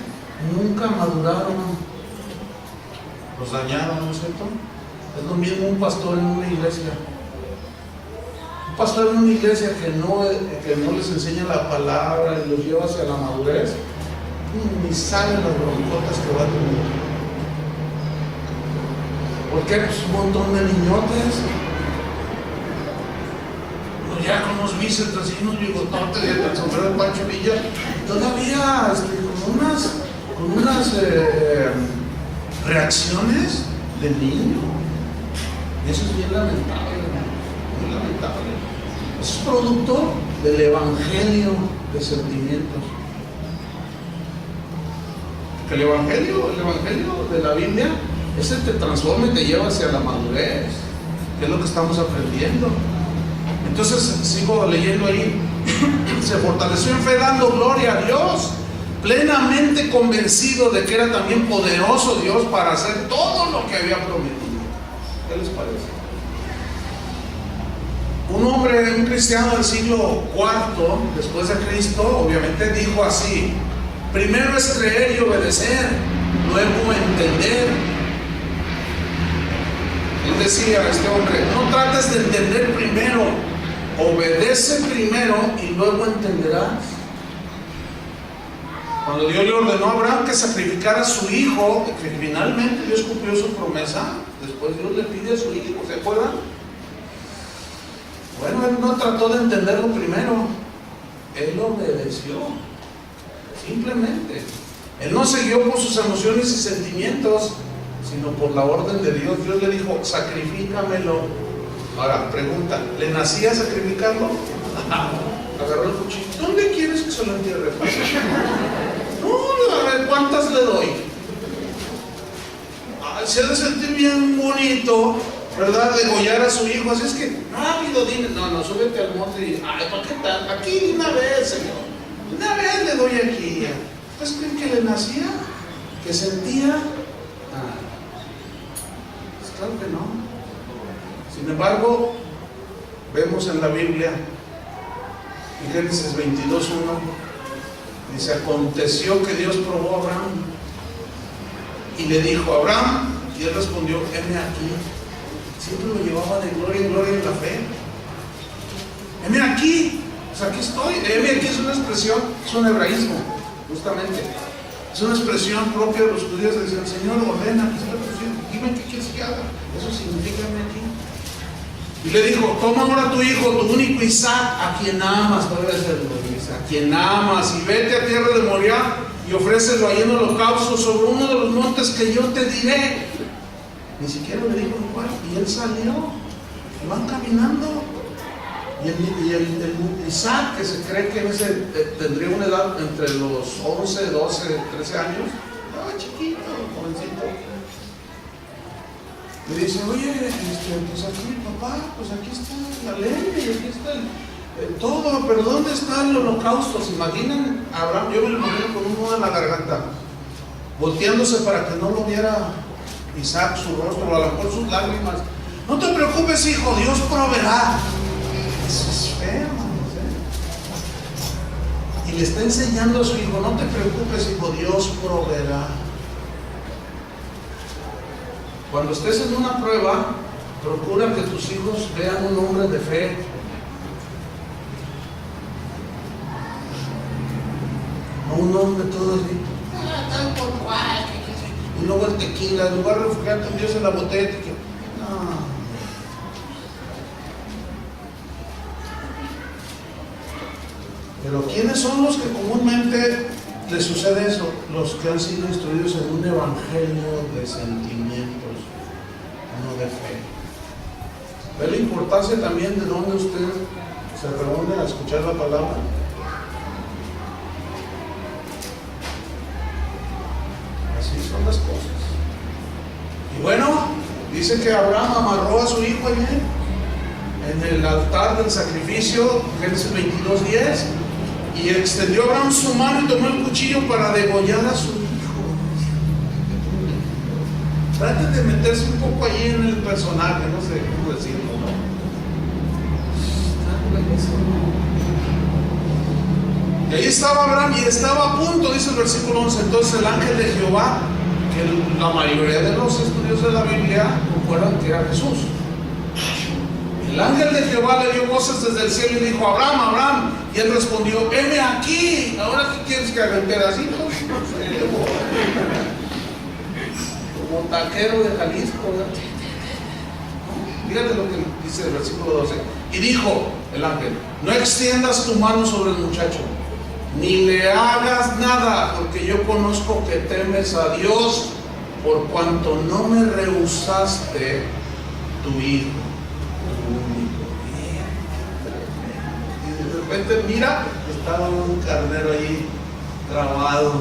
nunca maduraron. Los dañaron, ¿no es cierto? Es lo mismo un pastor en una iglesia. Un pastor en una iglesia que no les enseña la palabra y los lleva hacia la madurez, ni saben las broncotas que va a tener. Porque pues un montón de niñotes, unos diáconos, bíceps, así unos bigototes, y el sombrero de Pancho Villa, todavía con unas reacciones de niño. Eso es bien lamentable, muy lamentable. Eso es producto del evangelio de sentimientos. Que el evangelio de la Biblia, ese te transforma y te lleva hacia la madurez, que es lo que estamos aprendiendo. Entonces sigo leyendo ahí. Se fortaleció en fe dando gloria a Dios, plenamente convencido de que era también poderoso Dios para hacer todo lo que había prometido. ¿Qué les parece? Un hombre, un cristiano del siglo IV después de Cristo, obviamente dijo así: primero es creer y obedecer, luego entender. Él decía, este hombre, no trates de entender primero, obedece primero y luego entenderás. Cuando Dios le ordenó a Abraham que sacrificara a su hijo, que finalmente Dios cumplió su promesa, después Dios le pide a su hijo, ¿se acuerdan? Bueno, él no trató de entenderlo primero, él obedeció, simplemente. Él no siguió por sus emociones y sentimientos, sino por la orden de Dios. Dios le dijo, sacrifícamelo. Ahora, pregunta, ¿le nacía sacrificarlo? Agarró el cuchillo. ¿Dónde quieres que se lo entierre? No, a ver, ¿cuántas le doy? Se ha de sentir bien bonito, ¿verdad? Degollar a su hijo. Así es que, rápido, dime. No, súbete al monte y, ay, ¿para qué tal? Aquí una vez, Señor. Una vez le doy aquí. ¿Ustedes creen que le nacía? ¿Que sentía? Pues claro que no. Sin embargo, vemos en la Biblia, en Génesis 22:1, dice, aconteció que Dios probó a Abraham y le dijo, Abraham, y él respondió, heme aquí. Siempre lo llevaba de gloria en gloria en la fe. Heme aquí, pues aquí estoy. Heme aquí es una expresión, es un hebraísmo, justamente. Es una expresión propia de los judíos que dicen, Señor, ordena, dime qué quieres que haga. Eso significa heme aquí. Y le dijo, toma ahora tu hijo, tu único Isaac, a quien amas, a quien amas, y vete a tierra de Moriah y ofrécelo ahí en holocausto sobre uno de los montes que yo te diré. Ni siquiera le dijo el cual, y él salió, y van caminando. Y el Isaac, que se cree que tendría una edad entre los 11, 12, 13 años, estaba chiquito, jovencito. Me dice, oye, pues aquí, papá, pues aquí está la ley, aquí está todo, pero ¿dónde está el holocausto? ¿Se imaginan a Abraham? Yo me lo imagino con un nudo en la garganta, volteándose para que no lo viera Isaac, su rostro, o a lo mejor sus lágrimas. No te preocupes, hijo, Dios proveerá. Eso es feo, hermanos, ¿eh? Y le está enseñando a su hijo, no te preocupes, hijo, Dios proveerá. Cuando estés en una prueba, procura que tus hijos vean un hombre de fe. No un hombre todo así, tal por cual. Y luego el tequila, en lugar de refugiarte en Dios en la botella de tequila. No. Pero ¿quiénes son los que comúnmente les sucede eso? Los que han sido instruidos en un evangelio de sentimientos, no de fe. ¿Ve la importancia también de dónde usted se reúne a escuchar la palabra? Así son las cosas. Y bueno, dice que Abraham amarró a su hijo en el altar del sacrificio, Génesis 22:10. Y extendió Abraham su mano y tomó el cuchillo para degollar a su hijo. Traten de meterse un poco allí en el personaje, no sé cómo decirlo, ¿no? Y ahí estaba Abraham y estaba a punto, dice el versículo 11. Entonces el ángel de Jehová, que la mayoría de los estudios de la Biblia concuerdan que era Jesús. El ángel de Jehová le dio voces desde el cielo y dijo, Abraham, Abraham. Y él respondió, heme aquí. ¿Ahora qué quieres que haga? ¿Pedacitos? Como taquero de Jalisco, ¿verdad? Fíjate lo que dice el versículo 12. Y dijo el ángel, no extiendas tu mano sobre el muchacho, ni le hagas nada, porque yo conozco que temes a Dios, por cuanto no me rehusaste tu hijo, tu único. Y de repente mira, estaba un carnero ahí trabado.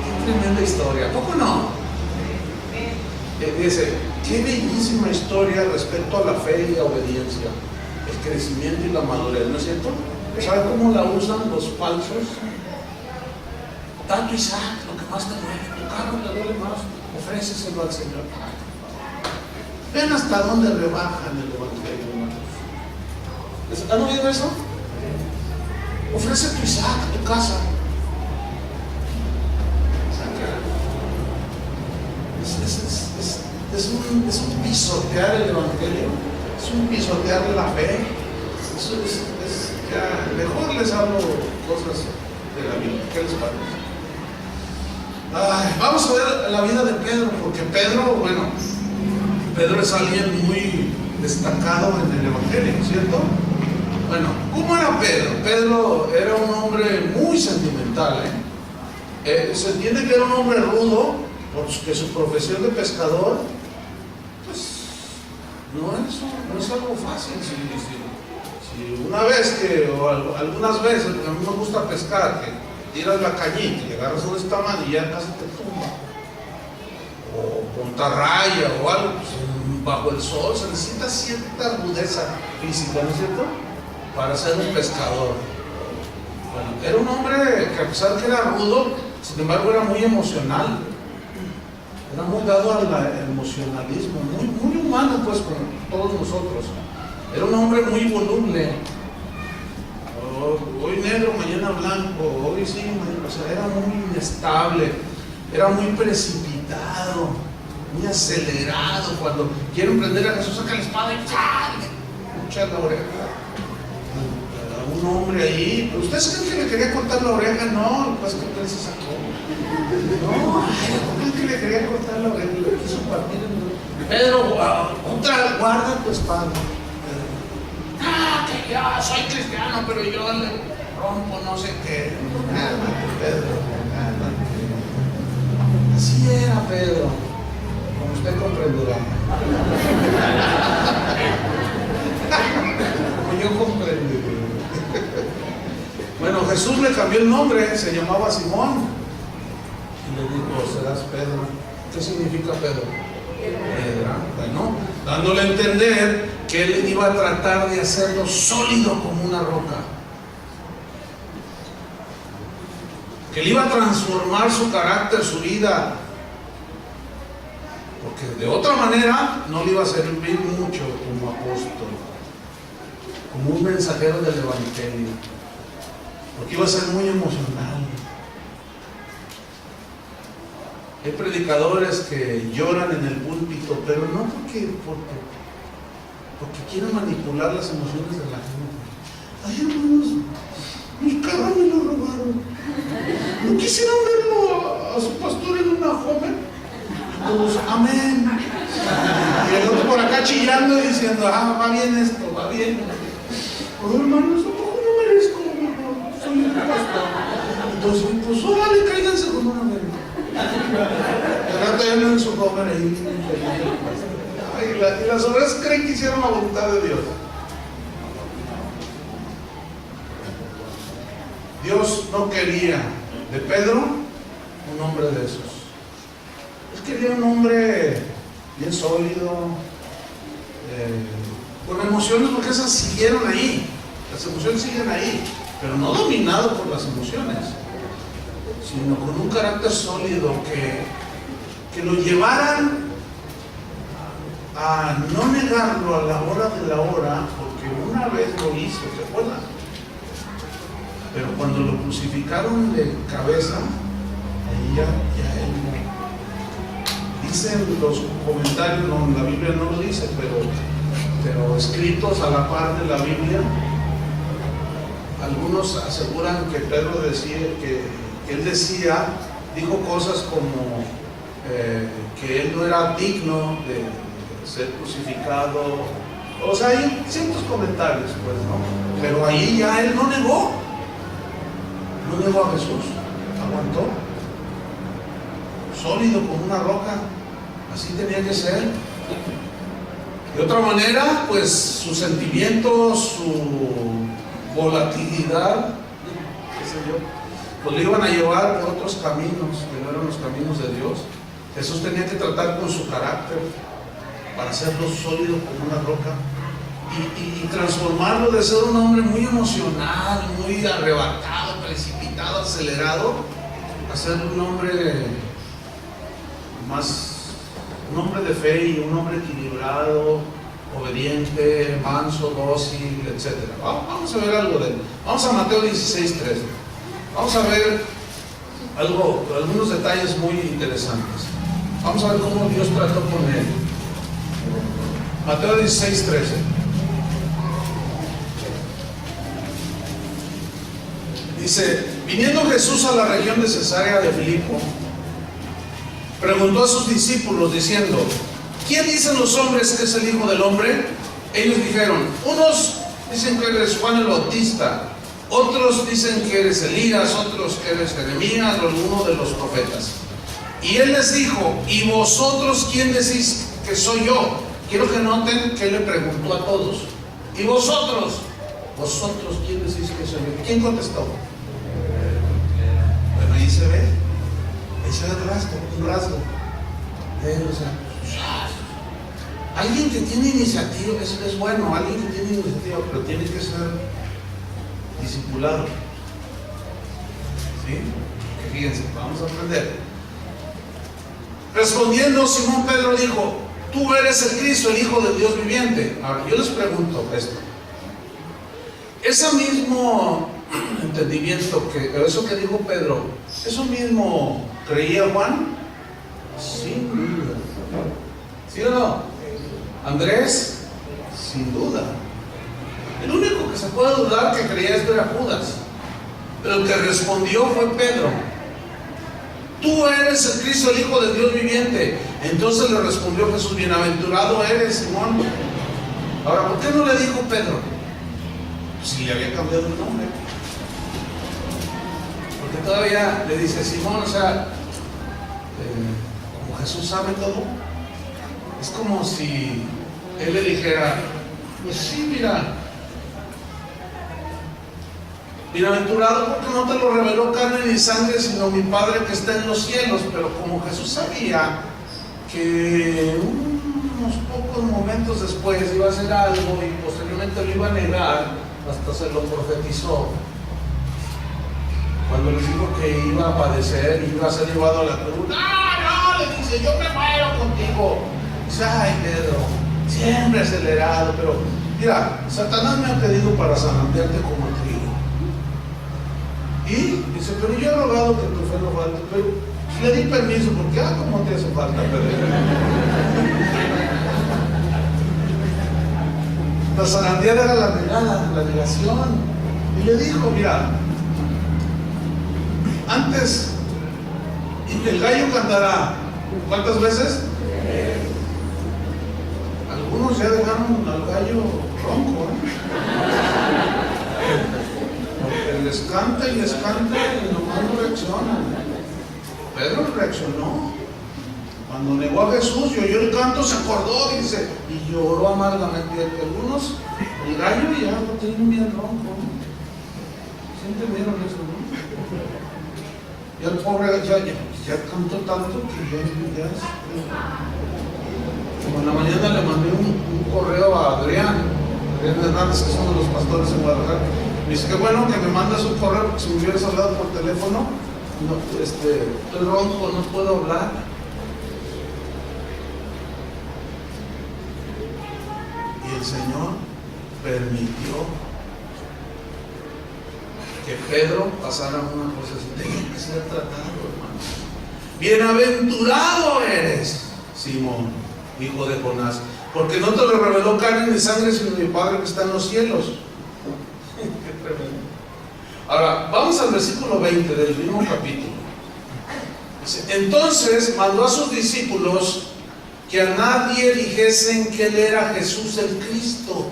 Qué tremenda historia, ¿a poco no? Dice, qué bellísima historia respecto a la fe y la obediencia, el crecimiento y la madurez, ¿no es cierto? ¿Sabe cómo la usan los falsos? Tanto Isaac, lo que más te duele, tu carro te duele más, ofréceselo al Señor. Ven hasta dónde rebajan el evangelio, hermanos. ¿Han oído eso? Ofrece tu Isaac, tu casa. Es un pisotear el evangelio, es un pisotear la fe. Ya, mejor les hablo cosas de la Biblia. ¿Qué les parece? Vamos a ver la vida de Pedro, porque Pedro es alguien muy destacado en el evangelio, ¿cierto? Bueno, ¿cómo era Pedro? Pedro era un hombre muy sentimental, se entiende que era un hombre rudo, porque su profesión de pescador, pues, no es algo fácil. Si una vez o algunas veces, porque a mí me gusta pescar, que tiras la cañita y agarras un estamán y ya casi te tumba, o pontarraya o algo, pues, bajo el sol se necesita cierta rudeza física, ¿no es cierto?, para ser un pescador. Bueno, era un hombre que, a pesar que era rudo, sin embargo era muy emocional, era muy dado al emocionalismo, muy humano, pues, como todos nosotros. Era un hombre muy voluble, hoy negro, mañana blanco, hoy sí, mañana, o sea, era muy inestable, era muy precipitado, muy acelerado. Cuando quiere prender a Jesús, saca la espada y ¡chá! La oreja. Un hombre ahí, ¿ustedes creen que le quería cortar la oreja? No, pues que él se sacó. No, ¿creen que le quería cortar la oreja? Le quiso partir. Pedro, guarda tu espada. Que yo soy cristiano, pero yo le rompo no sé qué. Pedro, así era Pedro, como usted comprenderá. Como yo comprenderé. Bueno, Jesús le cambió el nombre, se llamaba Simón, y le dijo, serás Pedro. ¿Qué significa Pedro? Piedra. Bueno, dándole a entender que él iba a tratar de hacerlo sólido como una roca, que él iba a transformar su carácter, su vida, porque de otra manera no le iba a servir mucho como apóstol, como un mensajero del evangelio, porque iba a ser muy emocional. Hay predicadores que lloran en el púlpito, pero no porque quieren manipular las emociones de la gente. Ay, hermanos, mi carro me lo robaron. ¿No quisieran verlo a su pastor en una joven? Todos, amén. Y el otro por acá chillando y diciendo, va bien esto, va bien. Oh, hermanos, tampoco no merezco, soy un pastor. Entonces, pues órale, cáiganse con una vez. Ahora todavía en su joven ahí. Y las obras creen que hicieron la voluntad de Dios. Dios no quería de Pedro un hombre de esos. Él quería un hombre bien sólido, con emociones, porque esas siguieron ahí. Las emociones siguen ahí, pero no dominado por las emociones, sino con un carácter sólido que lo llevaran a no negarlo a la hora de la hora, porque una vez lo hizo, ¿se acuerdan? Pero cuando lo crucificaron de cabeza, ahí ya él no. Dicen los comentarios, no, la Biblia no lo dice, pero escritos a la par de la Biblia, algunos aseguran que Pedro decía, que él dijo cosas como que él no era digno de ser crucificado. O sea, hay ciertos comentarios, pues, ¿no? Pero ahí ya él no negó a Jesús, aguantó, sólido como una roca, así tenía que ser. De otra manera, pues sus sentimientos, su volatilidad, qué sé yo, pues lo iban a llevar por otros caminos que no eran los caminos de Dios. Jesús tenía que tratar con su carácter para hacerlo sólido como una roca y transformarlo de ser un hombre muy emocional, muy arrebatado, precipitado, acelerado, a ser un hombre de fe y un hombre equilibrado, obediente, manso, dócil, etc. Vamos a ver algo de él. Vamos a Mateo 16:13. Vamos a ver algunos detalles muy interesantes. Vamos a ver cómo Dios trató con él. Mateo 16:13. Dice: viniendo Jesús a la región de Cesarea de Filipo, preguntó a sus discípulos diciendo: ¿quién dicen los hombres que es el Hijo del Hombre? Ellos dijeron: unos dicen que eres Juan el Bautista, otros dicen que eres Elías, otros que eres Jeremías o alguno de los profetas. Y él les dijo: ¿y vosotros quién decís que soy yo? Quiero que noten que él le preguntó a todos: ¿y vosotros quién decís que soy yo? ¿Quién contestó? Bueno, ahí se ve un rasgo. Alguien que tiene iniciativa es bueno, alguien que tiene iniciativa, pero tiene que ser discipulado. ¿Sí? Fíjense, vamos a aprender. Respondiendo, Simón Pedro dijo: tú eres el Cristo, el Hijo del Dios viviente. Ahora, yo les pregunto esto. Ese mismo entendimiento, eso que dijo Pedro, ¿eso mismo creía Juan? Sin duda. ¿Sí o no? Andrés, sin duda. El único que se puede dudar que creía esto era Judas, pero el que respondió fue Pedro. Tú eres el Cristo, el Hijo del Dios viviente. Entonces le respondió Jesús: bienaventurado eres, Simón. Ahora, ¿por qué no le dijo Pedro? Si le había cambiado el nombre. Porque todavía le dice Simón, o sea, como Jesús sabe todo, es como si él le dijera: pues sí, mira, bienaventurado porque no te lo reveló carne ni sangre, sino mi Padre que está en los cielos. Pero como Jesús sabía que unos pocos momentos después iba a hacer algo y posteriormente lo iba a negar, hasta se lo profetizó cuando les dijo que iba a padecer y iba a ser llevado a la cruz. No, le dice: yo me muero contigo. Dice: ay, Pedro, siempre acelerado. Pero mira, Satanás me ha pedido para zarandearte como trigo. Y dice: pero yo he rogado que tu fe no falte. Pero le di permiso porque ¿cómo te hace falta, Pedro? La zarandeada era la negada, la negación. Y le dijo: mira, antes el gallo cantará, ¿cuántas veces? Algunos ya dejaron al gallo ronco, porque les canta y nomás no reaccionan. Pedro reaccionó. Cuando negó a Jesús y oyó el canto, se acordó, dice, y lloró amargamente. Algunos, el gallo ya lo tienen bien ronco. ¿Sí entendieron eso, no? Y el pobre ya cantó tanto que ya es. Como en la mañana le mandé un correo a Adrián Hernández, que es uno de los pastores en Guadalajara. Me dice: qué bueno que me mandas un correo, porque si me hubieras hablado por teléfono, no, estoy ronco, no puedo hablar. El Señor permitió que Pedro pasara una cosa así. Tenía que ser tratado, hermano. Bienaventurado eres, Simón, hijo de Jonás, porque no te lo reveló carne ni sangre, sino mi Padre que está en los cielos. Qué tremendo. Ahora, vamos al versículo 20 del mismo capítulo. Dice: entonces mandó a sus discípulos que a nadie dijesen que él era Jesús el Cristo.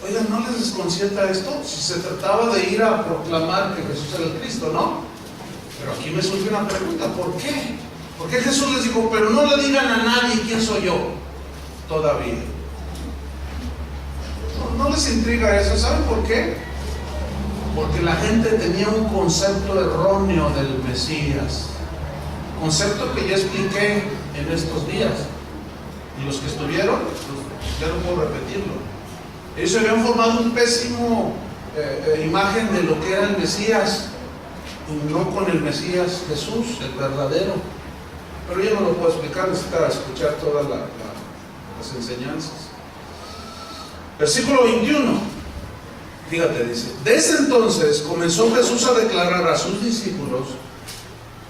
Oigan, ¿no les desconcierta esto? Si se trataba de ir a proclamar que Jesús era el Cristo, ¿no? Pero aquí me surge una pregunta: ¿por qué? ¿Por qué Jesús les dijo: pero no le digan a nadie quién soy yo? Todavía. no les intriga eso? ¿Saben por qué? Porque la gente tenía un concepto erróneo del Mesías, concepto que ya expliqué en estos días, y los que estuvieron, pues, ya no puedo repetirlo. Ellos se habían formado un pésimo imagen de lo que era el Mesías, y no con el Mesías Jesús, el verdadero. Pero yo no lo puedo explicar, necesito escuchar todas las enseñanzas. Versículo 21, fíjate, dice: desde entonces comenzó Jesús a declarar a sus discípulos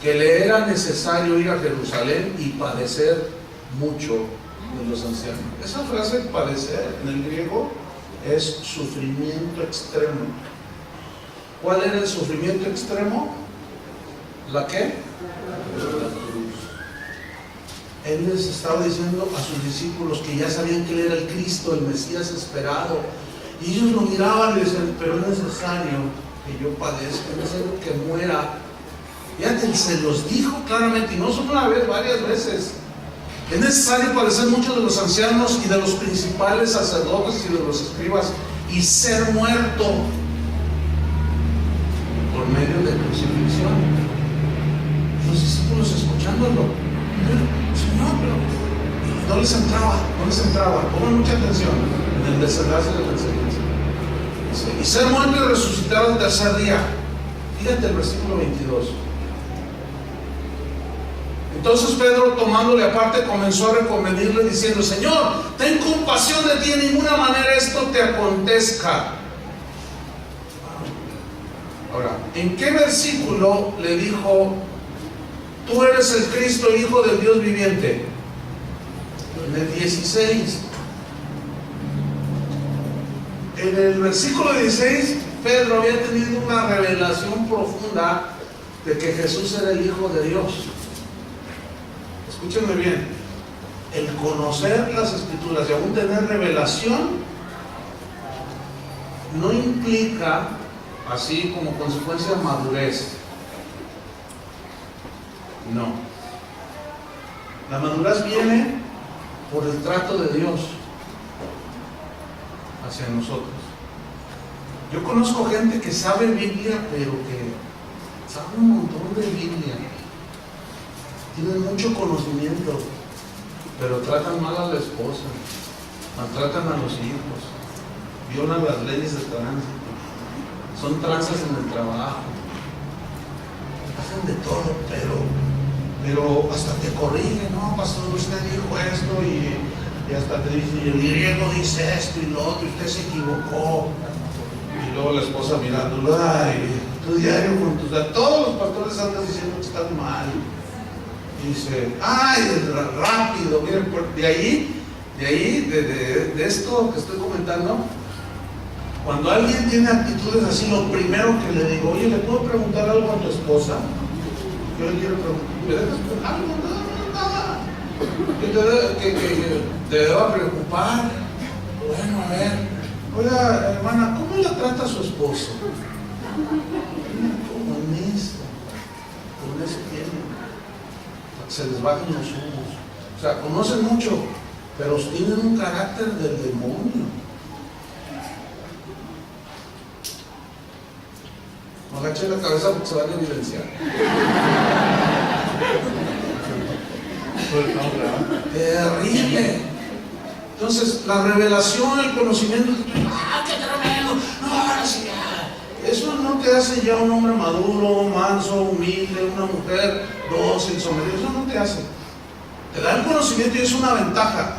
que le era necesario ir a Jerusalén y padecer mucho de los ancianos. Esa frase, padecer, en el griego es sufrimiento extremo. ¿Cuál era el sufrimiento extremo? ¿La qué? La cruz. Él les estaba diciendo a sus discípulos que ya sabían que Él era el Cristo, el Mesías esperado, y ellos lo miraban y decían: pero es necesario que yo padezca, es necesario que muera. Fíjate, se los dijo claramente, y no solo una vez, varias veces. Es necesario padecer mucho de los ancianos y de los principales sacerdotes y de los escribas, y ser muerto por medio de crucifixión. Los discípulos escuchándolo: Señor, pero no les entraba. Pongan mucha atención en el desenlace de la enseñanza. Y ser muerto y resucitar al tercer día. Fíjate el versículo 22. Entonces Pedro, tomándole aparte, comenzó a reconvenirle diciendo: Señor, ten compasión de ti, de ninguna manera esto te acontezca. Ahora, ¿en qué versículo le dijo: tú eres el Cristo, Hijo del Dios viviente? En el 16. En el versículo 16, Pedro había tenido una revelación profunda de que Jesús era el Hijo de Dios. Escúchenme bien: el conocer las Escrituras y aún tener revelación no implica, así como consecuencia, madurez. No. La madurez viene por el trato de Dios hacia nosotros. Yo conozco gente que sabe Biblia, pero que sabe un montón de Biblia, tienen mucho conocimiento, pero tratan mal a la esposa, maltratan a los hijos, violan las leyes de tránsito, son tranzas en el trabajo, hacen de todo, pero hasta te corrigen: no, pastor, usted dijo esto, y hasta te dice: y el griego dice esto y lo otro, y usted se equivocó. Y luego la esposa mirándolo: ay, tu diario con tus... todos los pastores andan diciendo que están mal. Y dice: ay, rápido. Miren, de esto que estoy comentando, cuando alguien tiene actitudes así, lo primero que le digo: oye, ¿le puedo preguntar algo a tu esposa? Yo le quiero preguntar: ¿me dejas algo? Nada. Que te deba preocupar. Bueno, a ver. Oiga, hermana, ¿cómo la trata su esposo? Como honesta. Con eso tiene. Se les bajan los humos. O sea, conocen mucho, pero tienen un carácter del demonio. No agachen la cabeza porque se van a evidenciar. Terrible. Entonces, la revelación, el conocimiento, ¡ah, qué tremendo! No, ahora sí, eso no te hace ya un hombre maduro, manso, humilde, una mujer dócil, sometida. Eso no te hace. Te da el conocimiento y es una ventaja.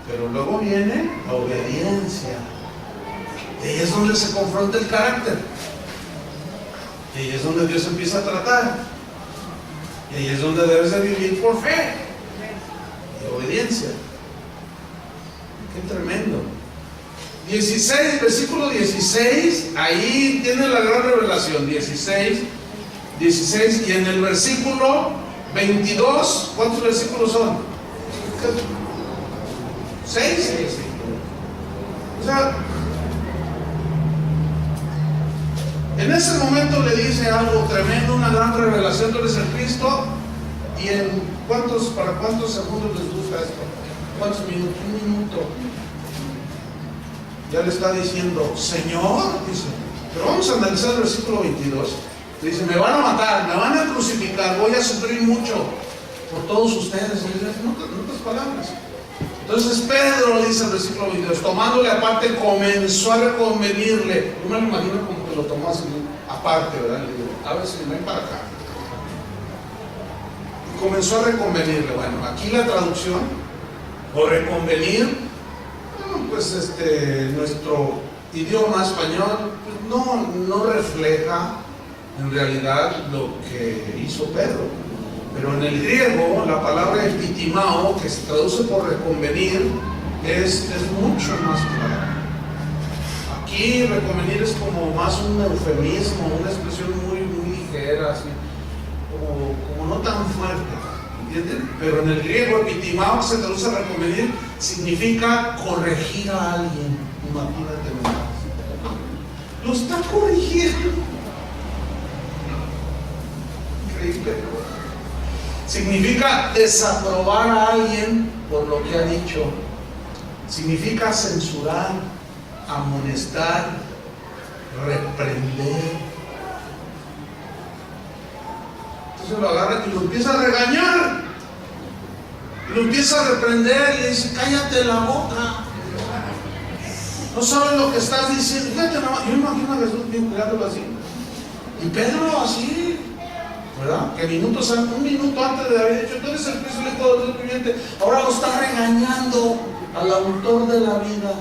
Pero luego viene la obediencia. Y ahí es donde se confronta el carácter. Y ahí es donde Dios empieza a tratar. Y ahí es donde debes de vivir por fe y obediencia. Qué tremendo. 16, versículo 16, ahí tiene la gran revelación. 16, y en el versículo 22, ¿cuántos versículos son? 6. O sea, en ese momento le dice algo tremendo, una gran revelación: tú eres el Cristo. ¿Y para cuántos segundos les gusta esto? ¿Cuántos minutos? Un minuto. ya le está diciendo, Señor, dice, pero vamos a analizar el versículo 22. Dice, me van a matar, me van a crucificar, voy a sufrir mucho por todos ustedes. En otras palabras. Entonces Pedro, dice el versículo 22, tomándole aparte, comenzó a reconvenirle. Yo me lo imagino como que lo tomó así aparte, ¿verdad? Le digo, a ver si ven para acá. Y comenzó a reconvenirle. Bueno, aquí la traducción, o reconvenir, pues nuestro idioma español pues no refleja en realidad lo que hizo Pedro. Pero en el griego, la palabra epitimao, que se traduce por reconvenir, es mucho más clara. Aquí reconvenir es como más un eufemismo, una expresión muy ligera, así, como no tan fuerte, ¿entienden? Pero en el griego, epitimao, que se traduce a reconvenir, significa corregir a alguien. Imagínate, lo está corrigiendo. Increíble. Significa desaprobar a alguien por lo que ha dicho. Significa censurar, amonestar, reprender. Entonces lo agarra y lo empieza a regañar. Y lo empieza a reprender y le dice, cállate la boca. No sabes lo que estás diciendo. Fíjate, yo me imagino a Jesús bien cuidándolo así. Y Pedro así, ¿verdad? Que un minuto antes de haber dicho, tú eres el Cristo, el Hijo del Dios viviente, ahora lo está regañando al autor de la vida,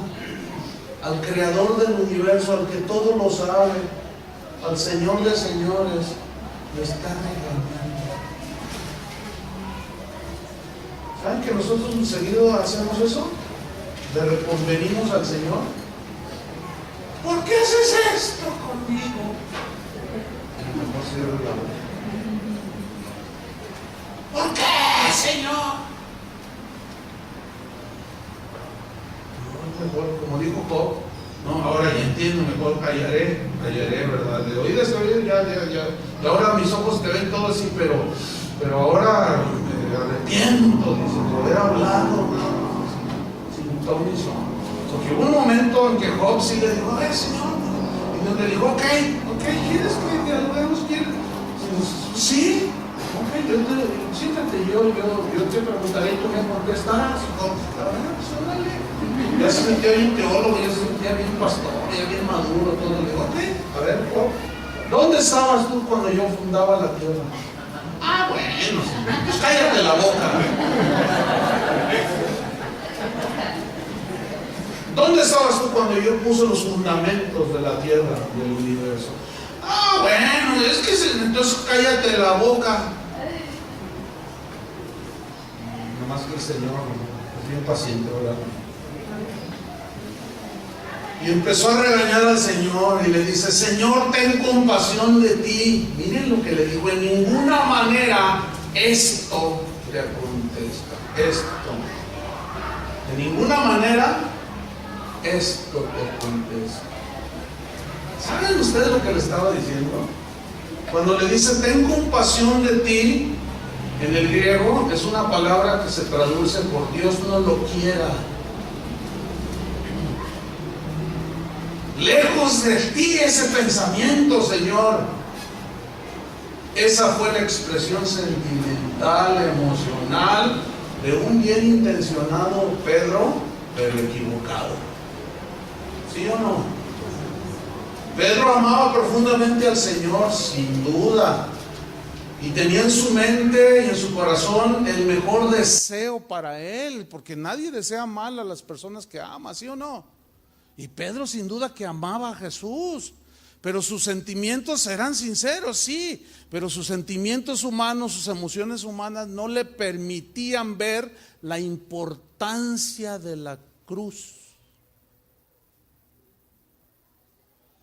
al creador del universo, al que todo lo sabe, al Señor de señores, lo está regañando. ¿Saben que nosotros seguido hacemos eso? Le reconvenimos al Señor. ¿Por qué haces esto conmigo? Mejor cierre la boca. ¿Por qué, Señor? No, mejor, como dijo Job, no, ahora ya entiendo, mejor callaré, ¿verdad? De oídas a oídas, ya. Y ahora mis ojos te ven todo así, pero ahora me arrepiento, dice, por haber hablado, sin ton ni son. Porque hubo un momento en que Job sí le dijo, Señor, y donde dijo, ok, ¿quieres que dialoguemos? Sí. Siéntate, yo te preguntaré y tú me contestarás. Ya se sentía bien teólogo, ya se sentía bien pastor, ya bien maduro, todo. Le digo, ok, a ver, ¿dónde estabas tú cuando yo fundaba la tierra? Bueno, pues cállate la boca. ¿Dónde estabas tú cuando yo puse los fundamentos de la tierra, del universo? Bueno, es que entonces cállate la boca. Más que el Señor es bien paciente, ¿verdad? Y empezó a regañar al Señor y le dice, Señor, ten compasión de ti. Miren lo que le dijo, en ninguna manera esto te acontezca. De ninguna manera esto te acontezca. ¿Saben ustedes lo que le estaba diciendo? Cuando le dice, ten compasión de ti, en el griego es una palabra que se traduce por Dios no lo quiera. Lejos de ti ese pensamiento, Señor. Esa fue la expresión sentimental, emocional de un bien intencionado Pedro, pero equivocado. ¿Sí o no? Pedro amaba profundamente al Señor, sin duda. Y tenía en su mente y en su corazón el mejor deseo para él, porque nadie desea mal a las personas que ama, ¿sí o no? Y Pedro sin duda que amaba a Jesús, pero sus sentimientos eran sinceros, sí, pero sus sentimientos humanos, sus emociones humanas no le permitían ver la importancia de la cruz.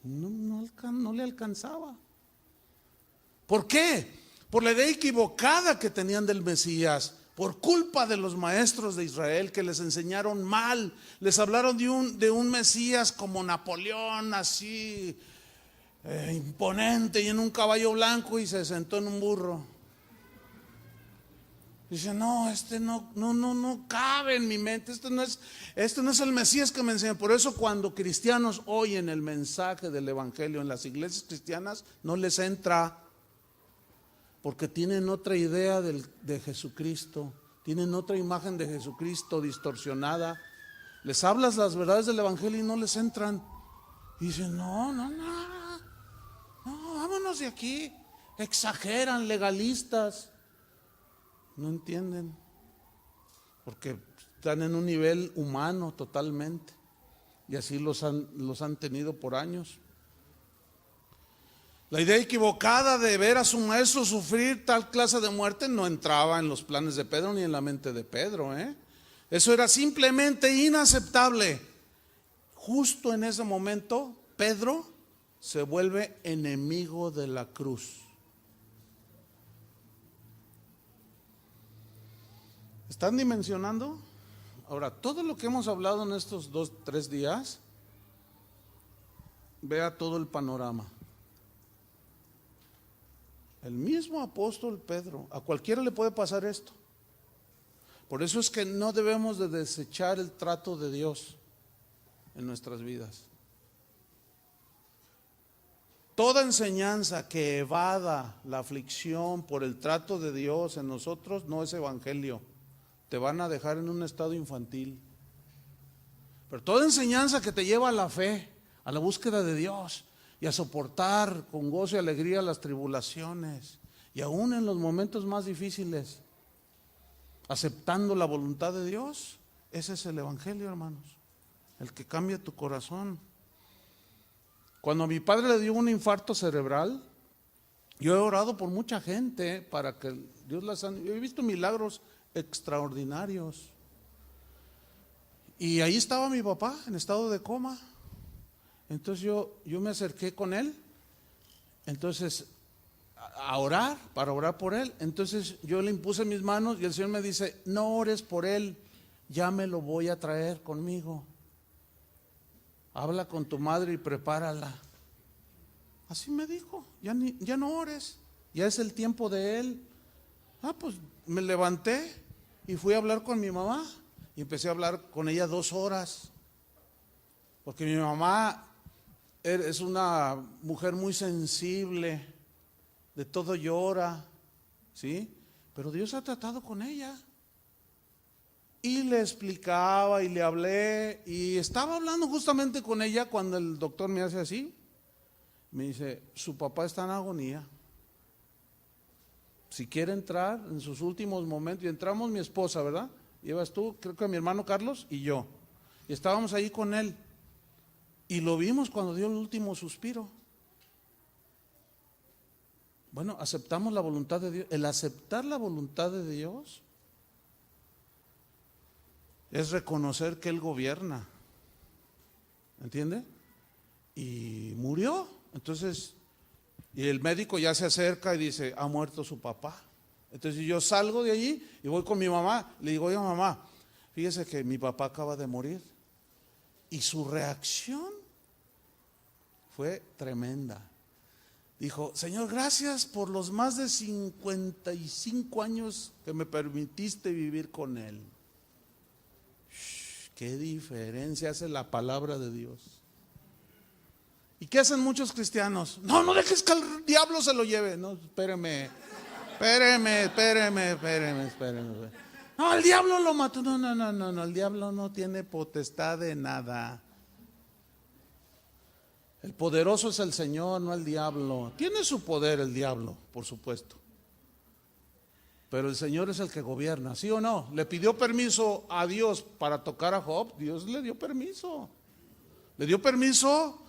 No le alcanzaba. ¿Por qué? Por la idea equivocada que tenían del Mesías, por culpa de los maestros de Israel que les enseñaron mal, les hablaron de un Mesías como Napoleón, así imponente y en un caballo blanco y se sentó en un burro. Dice, no, no cabe en mi mente, este no es el Mesías que me enseña. Por eso cuando cristianos oyen el mensaje del evangelio en las iglesias cristianas, no les entra, porque tienen otra idea de Jesucristo, tienen otra imagen de Jesucristo distorsionada. Les hablas las verdades del evangelio y no les entran. Y dicen, no, vámonos de aquí. Exageran, legalistas. No entienden, porque están en un nivel humano totalmente, y así los han tenido por años. La idea equivocada de ver a su maestro sufrir tal clase de muerte no entraba en los planes de Pedro ni en la mente de Pedro, Eso era simplemente inaceptable. Justo en ese momento, Pedro se vuelve enemigo de la cruz. ¿Están dimensionando? Ahora, todo lo que hemos hablado en estos 2-3 días, vea todo el panorama. El mismo apóstol Pedro, a cualquiera le puede pasar esto. Por eso es que no debemos de desechar el trato de Dios en nuestras vidas. Toda enseñanza que evada la aflicción por el trato de Dios en nosotros no es evangelio. Te van a dejar en un estado infantil. Pero toda enseñanza que te lleva a la fe, a la búsqueda de Dios y a soportar con gozo y alegría las tribulaciones, y aún en los momentos más difíciles, aceptando la voluntad de Dios, ese es el evangelio, hermanos, el que cambia tu corazón. Cuando a mi padre le dio un infarto cerebral, yo he orado por mucha gente para que Dios las sane. Yo he visto milagros extraordinarios. Y ahí estaba mi papá en estado de coma. Entonces yo me acerqué con él, entonces a orar, para orar por él. Entonces yo le impuse mis manos y el Señor me dice, no ores por él, ya me lo voy a traer conmigo. Habla con tu madre y prepárala. Así me dijo, ya no ores, ya es el tiempo de él. Pues me levanté y fui a hablar con mi mamá y empecé a hablar con ella 2 horas, porque mi mamá es una mujer muy sensible, de todo llora, ¿sí? Pero Dios ha tratado con ella. Y le explicaba y le hablé, y estaba hablando justamente con ella cuando el doctor me hace así, me dice, su papá está en agonía. Si quiere entrar en sus últimos momentos, y entramos mi esposa, ¿verdad? Llevas tú, creo que mi hermano Carlos y yo, y estábamos ahí con él, y lo vimos cuando dio el último suspiro. Bueno, aceptamos la voluntad de Dios. El aceptar la voluntad de Dios es reconocer que Él gobierna, ¿entiende? Y murió. Entonces, y el médico ya se acerca y dice, ha muerto su papá. Entonces yo salgo de allí y voy con mi mamá. Le digo, oye mamá, fíjese que mi papá acaba de morir. Y su reacción fue tremenda. Dijo, Señor, gracias por los más de 55 años que me permitiste vivir con él. Qué diferencia hace la palabra de Dios. ¿Y qué hacen muchos cristianos? No dejes que el diablo se lo lleve. No, espéreme. No, el diablo lo mató. No, el diablo no tiene potestad de nada. El poderoso es el Señor, no el diablo. Tiene su poder el diablo, por supuesto. Pero el Señor es el que gobierna, ¿sí o no? Le pidió permiso a Dios para tocar a Job. Dios le dio permiso. Le dio permiso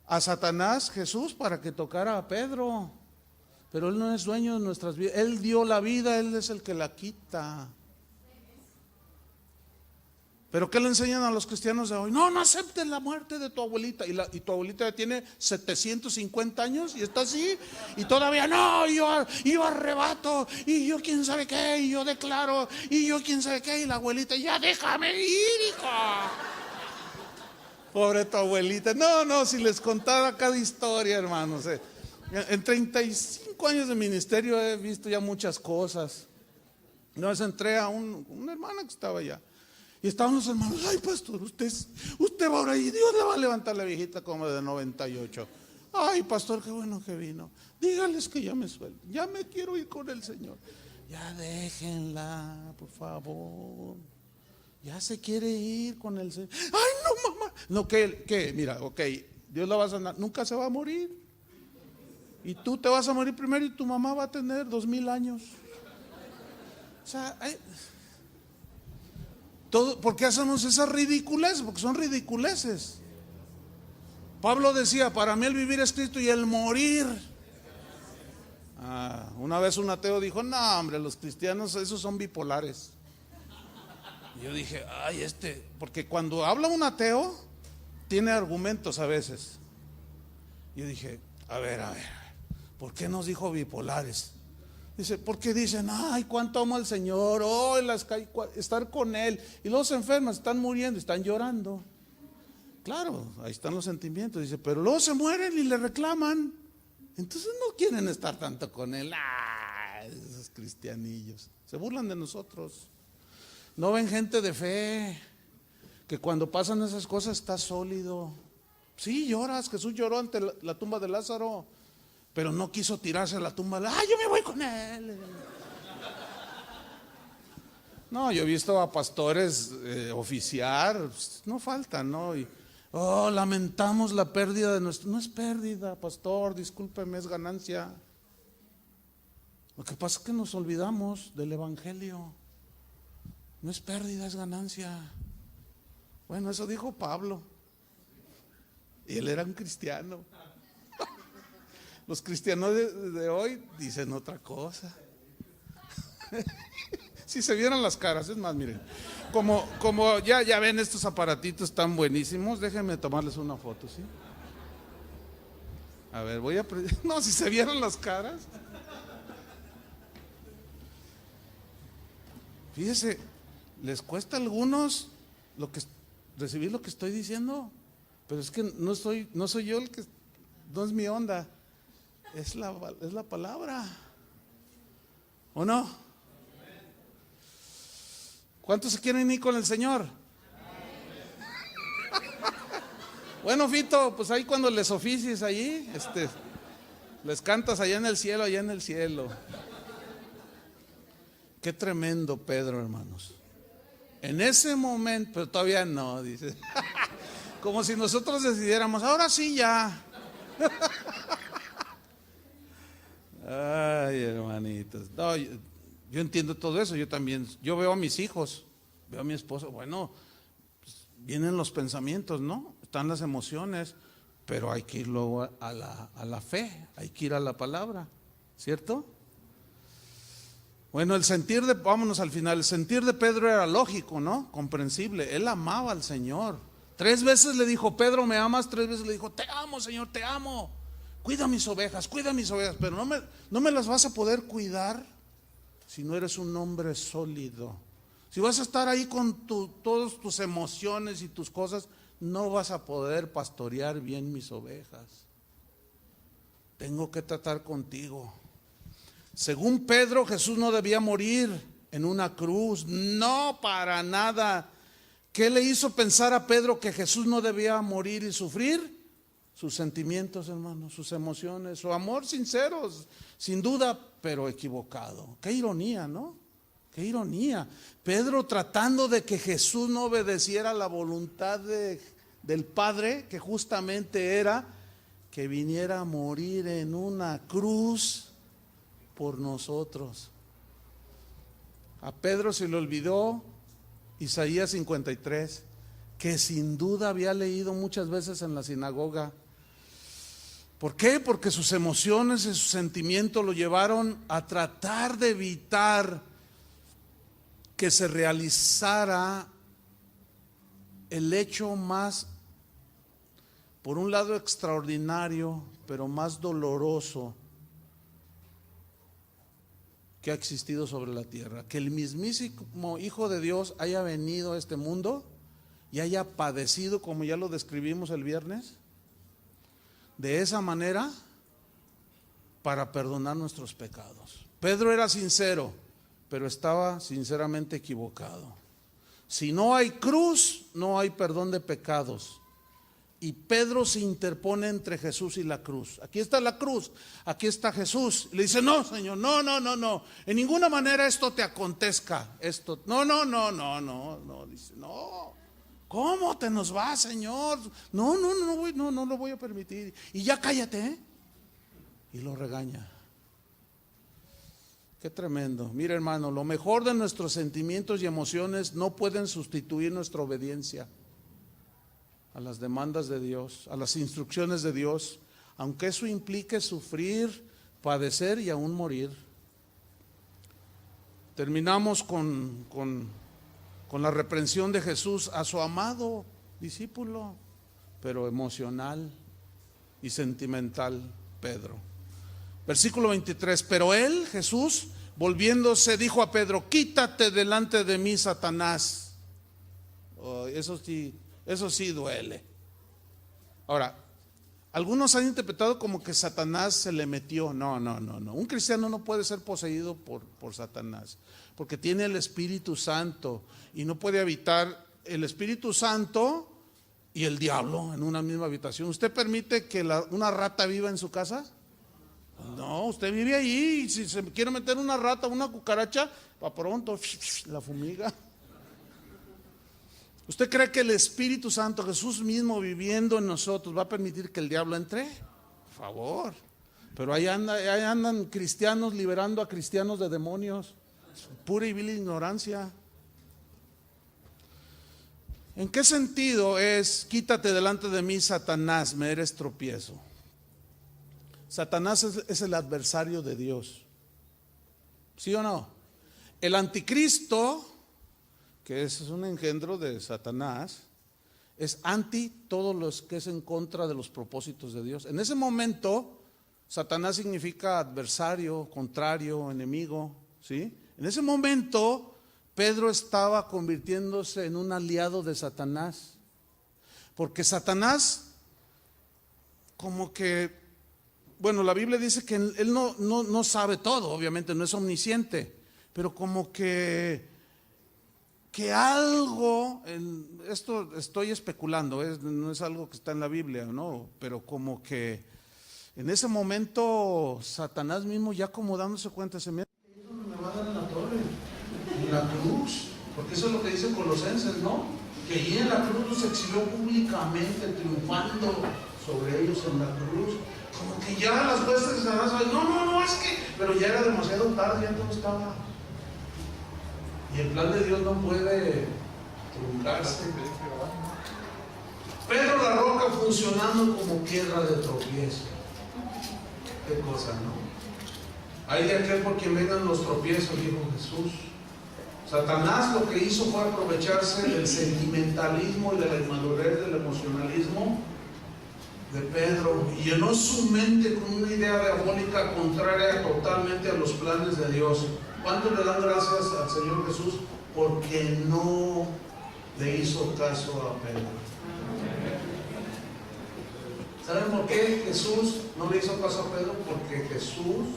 a Satanás, Jesús, para que tocara a Pedro. Pero Él no es dueño de nuestras vidas. Él dio la vida, Él es el que la quita. ¿Pero qué le enseñan a los cristianos de hoy? No aceptes la muerte de tu abuelita. Y tu abuelita ya tiene 750 años y está así. Y todavía no, yo arrebato. Y yo quién sabe qué, y yo declaro. Y yo quién sabe qué. Y la abuelita, ya déjame ir, hijo. Pobre tu abuelita. No, si les contara cada historia, hermanos. En 35 años de ministerio he visto ya muchas cosas. Una vez entré a una hermana que estaba allá. Y estaban los hermanos, ay pastor, usted va ahora y Dios le va a levantar la viejita como de 98. Ay pastor, qué bueno que vino. Dígales que ya me suelten, ya me quiero ir con el Señor. Ya déjenla, por favor. Ya se quiere ir con el Señor. Ay no mamá. No, que mira, ok, Dios la va a sanar, nunca se va a morir. Y tú te vas a morir primero y tu mamá va a tener 2000 años. O sea, ¿por qué hacemos esas ridiculeces? Porque son ridiculeces. Pablo decía, para mí el vivir es Cristo y el morir. Una vez un ateo dijo, no hombre, los cristianos esos son bipolares. Y yo dije, ay porque cuando habla un ateo, tiene argumentos a veces. Yo dije, a ver, ¿por qué nos dijo bipolares? Dice, porque dicen, ay, cuánto amo al Señor, estar con Él. Y luego se enferman, están muriendo, están llorando. Claro, ahí están los sentimientos. Dice, pero luego se mueren y le reclaman. Entonces no quieren estar tanto con Él. Esos cristianillos. Se burlan de nosotros. No ven gente de fe, que cuando pasan esas cosas está sólido. Sí, lloras, Jesús lloró ante la tumba de Lázaro, pero no quiso tirarse a la tumba. Yo me voy con él. No, yo he visto a pastores oficiar, no faltan, ¿no? Y, lamentamos la pérdida de nuestro. No es pérdida, pastor, discúlpeme, es ganancia. Lo que pasa es que nos olvidamos del evangelio. No es pérdida, es ganancia. Bueno, eso dijo Pablo. Y él era un cristiano. Los cristianos de hoy dicen otra cosa. Si se vieran las caras, es más, miren, como ya ven estos aparatitos tan buenísimos, déjenme tomarles una foto, ¿sí? A ver, no, si se vieran las caras. Fíjese, les cuesta a algunos recibir lo que estoy diciendo, pero es que no soy yo el que, no es mi onda. Es la palabra. ¿O no? ¿Cuántos se quieren ir con el Señor? Bueno, Fito, pues ahí cuando les oficies allí, les cantas allá en el cielo, allá en el cielo. Qué tremendo Pedro, hermanos. En ese momento, pero todavía no, dice. Como si nosotros decidiéramos, ahora sí ya. Ay, hermanitos. No, yo entiendo todo eso. Yo también, yo veo a mis hijos, veo a mi esposo. Bueno, pues, vienen los pensamientos, ¿no? Están las emociones, pero hay que ir luego a la fe, hay que ir a la palabra, ¿cierto? Bueno, vámonos al final. El sentir de Pedro era lógico, ¿no? Comprensible. Él amaba al Señor. 3 veces le dijo, Pedro, ¿me amas? 3 veces le dijo, te amo, Señor, te amo. Cuida mis ovejas, pero no me las vas a poder cuidar si no eres un hombre sólido. Si vas a estar ahí con todas tus emociones y tus cosas, no vas a poder pastorear bien mis ovejas. Tengo que tratar contigo. Según Pedro, Jesús no debía morir en una cruz, no para nada. ¿Qué le hizo pensar a Pedro que Jesús no debía morir y sufrir? Sus sentimientos, hermanos, sus emociones, su amor sincero, sin duda, pero equivocado. Qué ironía, ¿no? Qué ironía. Pedro tratando de que Jesús no obedeciera la voluntad del Padre, que justamente era que viniera a morir en una cruz por nosotros. A Pedro se le olvidó Isaías 53, que sin duda había leído muchas veces en la sinagoga. ¿Por qué? Porque sus emociones y sus sentimientos lo llevaron a tratar de evitar que se realizara el hecho más, por un lado extraordinario, pero más doloroso que ha existido sobre la tierra. Que el mismísimo Hijo de Dios haya venido a este mundo y haya padecido, como ya lo describimos el viernes, de esa manera para perdonar nuestros pecados. Pedro era sincero, pero estaba sinceramente equivocado. Si no hay cruz, no hay perdón de pecados. Y Pedro se interpone entre Jesús y la cruz. Aquí está la cruz, aquí está Jesús. Le dice: no, Señor, no, en ninguna manera esto te acontezca. Esto, no, dice: no, ¿cómo te nos va, Señor? No lo voy a permitir. Y ya cállate, ¿eh? Y lo regaña. Qué tremendo. Mira, hermano, lo mejor de nuestros sentimientos y emociones no pueden sustituir nuestra obediencia a las demandas de Dios, a las instrucciones de Dios, aunque eso implique sufrir, padecer y aún morir. Terminamos con la reprensión de Jesús a su amado discípulo, pero emocional y sentimental, Pedro. Versículo 23, pero él, Jesús, volviéndose, dijo a Pedro: quítate delante de mí, Satanás. Oh, eso sí duele. Ahora, algunos han interpretado como que Satanás se le metió. No. Un cristiano no puede ser poseído por Satanás, porque tiene el Espíritu Santo y no puede habitar el Espíritu Santo y el diablo en una misma habitación. ¿Usted permite que una rata viva en su casa? No, usted vive ahí, y si se quiere meter una rata, una cucaracha, para pronto la fumiga. ¿Usted cree que el Espíritu Santo, Jesús mismo viviendo en nosotros, va a permitir que el diablo entre? Por favor. Pero ahí andan cristianos liberando a cristianos de demonios. Pura y vil ignorancia. ¿En qué sentido es: quítate delante de mí, Satanás, me eres tropiezo? Satanás es el adversario de Dios. ¿Sí o no? El anticristo, que es un engendro de Satanás, es anti todo lo que es en contra de los propósitos de Dios. En ese momento, Satanás significa adversario, contrario, enemigo, ¿sí? En ese momento, Pedro estaba convirtiéndose en un aliado de Satanás, porque Satanás, como que, bueno, la Biblia dice que él no sabe todo, obviamente no es omnisciente, pero como que algo, esto estoy especulando, no es algo que está en la Biblia, ¿no? Pero como que en ese momento Satanás mismo, ya como dándose cuenta, me va a dar en la torre, en la cruz, porque eso es lo que dice Colosenses, ¿no? Que allí en la cruz se exhibió públicamente, triunfando sobre ellos en la cruz. Como que ya las huestes de Satanás, no, es que, pero ya era demasiado tarde, ya todo estaba. Y el plan de Dios no puede truncarse. Pedro la roca funcionando como piedra de tropiezo. Qué cosa, ¿no? Hay de aquel por quien vengan los tropiezos, dijo Jesús. Satanás lo que hizo fue aprovecharse del sentimentalismo y de la inmadurez, del emocionalismo de Pedro, y llenó su mente con una idea diabólica contraria totalmente a los planes de Dios. ¿Cuántos le dan gracias al Señor Jesús porque no le hizo caso a Pedro? ¿Saben por qué Jesús no le hizo caso a Pedro? Porque Jesús,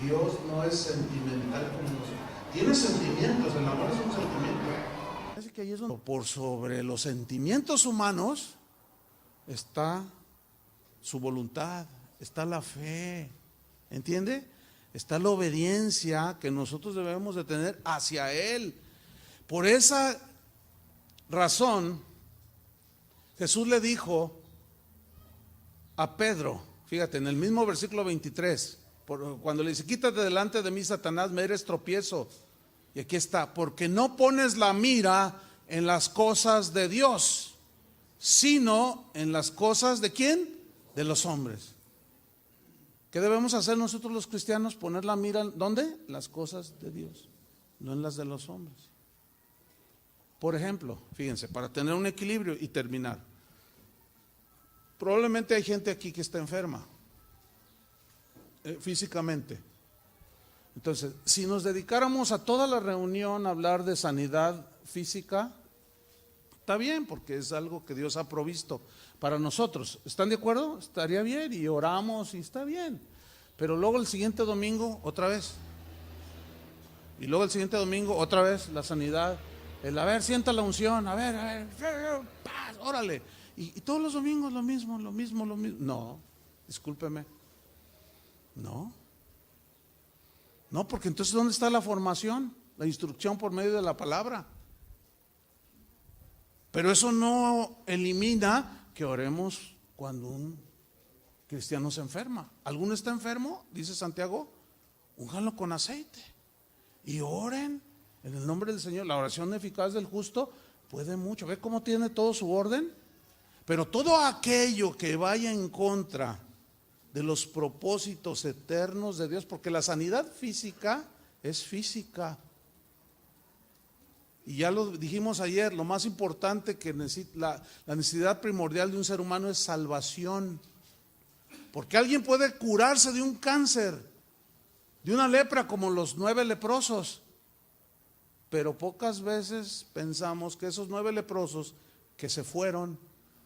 Dios, no es sentimental como nosotros. Tiene sentimientos, el amor es un sentimiento. Así que ahí es donde, por sobre los sentimientos humanos está su voluntad, está la fe, ¿entiende? Está la obediencia que nosotros debemos de tener hacia Él. Por esa razón, Jesús le dijo a Pedro, fíjate, en el mismo versículo 23, cuando le dice: quítate delante de mí, Satanás, me eres tropiezo. Y aquí está: porque no pones la mira en las cosas de Dios, sino en las cosas de ¿quién? De los hombres. ¿Qué debemos hacer nosotros los cristianos? Poner la mira, ¿dónde? Las cosas de Dios, no en las de los hombres. Por ejemplo, fíjense, para tener un equilibrio y terminar, probablemente hay gente aquí que está enferma físicamente. Entonces, si nos dedicáramos a toda la reunión a hablar de sanidad física, está bien, porque es algo que Dios ha provisto para nosotros. ¿Están de acuerdo? Estaría bien, y oramos y está bien. Pero luego el siguiente domingo, otra vez. Y luego el siguiente domingo otra vez la sanidad. A ver, sienta la unción, a ver, paz, órale. Y todos los domingos lo mismo. No, discúlpeme. No, porque entonces ¿dónde está la formación? La instrucción por medio de la palabra. Pero eso no elimina que oremos cuando un cristiano se enferma. ¿Alguno está enfermo? Dice Santiago, únganlo con aceite y oren en el nombre del Señor. La oración eficaz del justo puede mucho. ¿Ve cómo tiene todo su orden? Pero todo aquello que vaya en contra de los propósitos eternos de Dios, porque la sanidad física es física. Y ya lo dijimos ayer, lo más importante que la necesidad primordial de un ser humano es salvación. Porque alguien puede curarse de un cáncer, de una lepra como los 9 leprosos. Pero pocas veces pensamos que esos 9 leprosos que se fueron,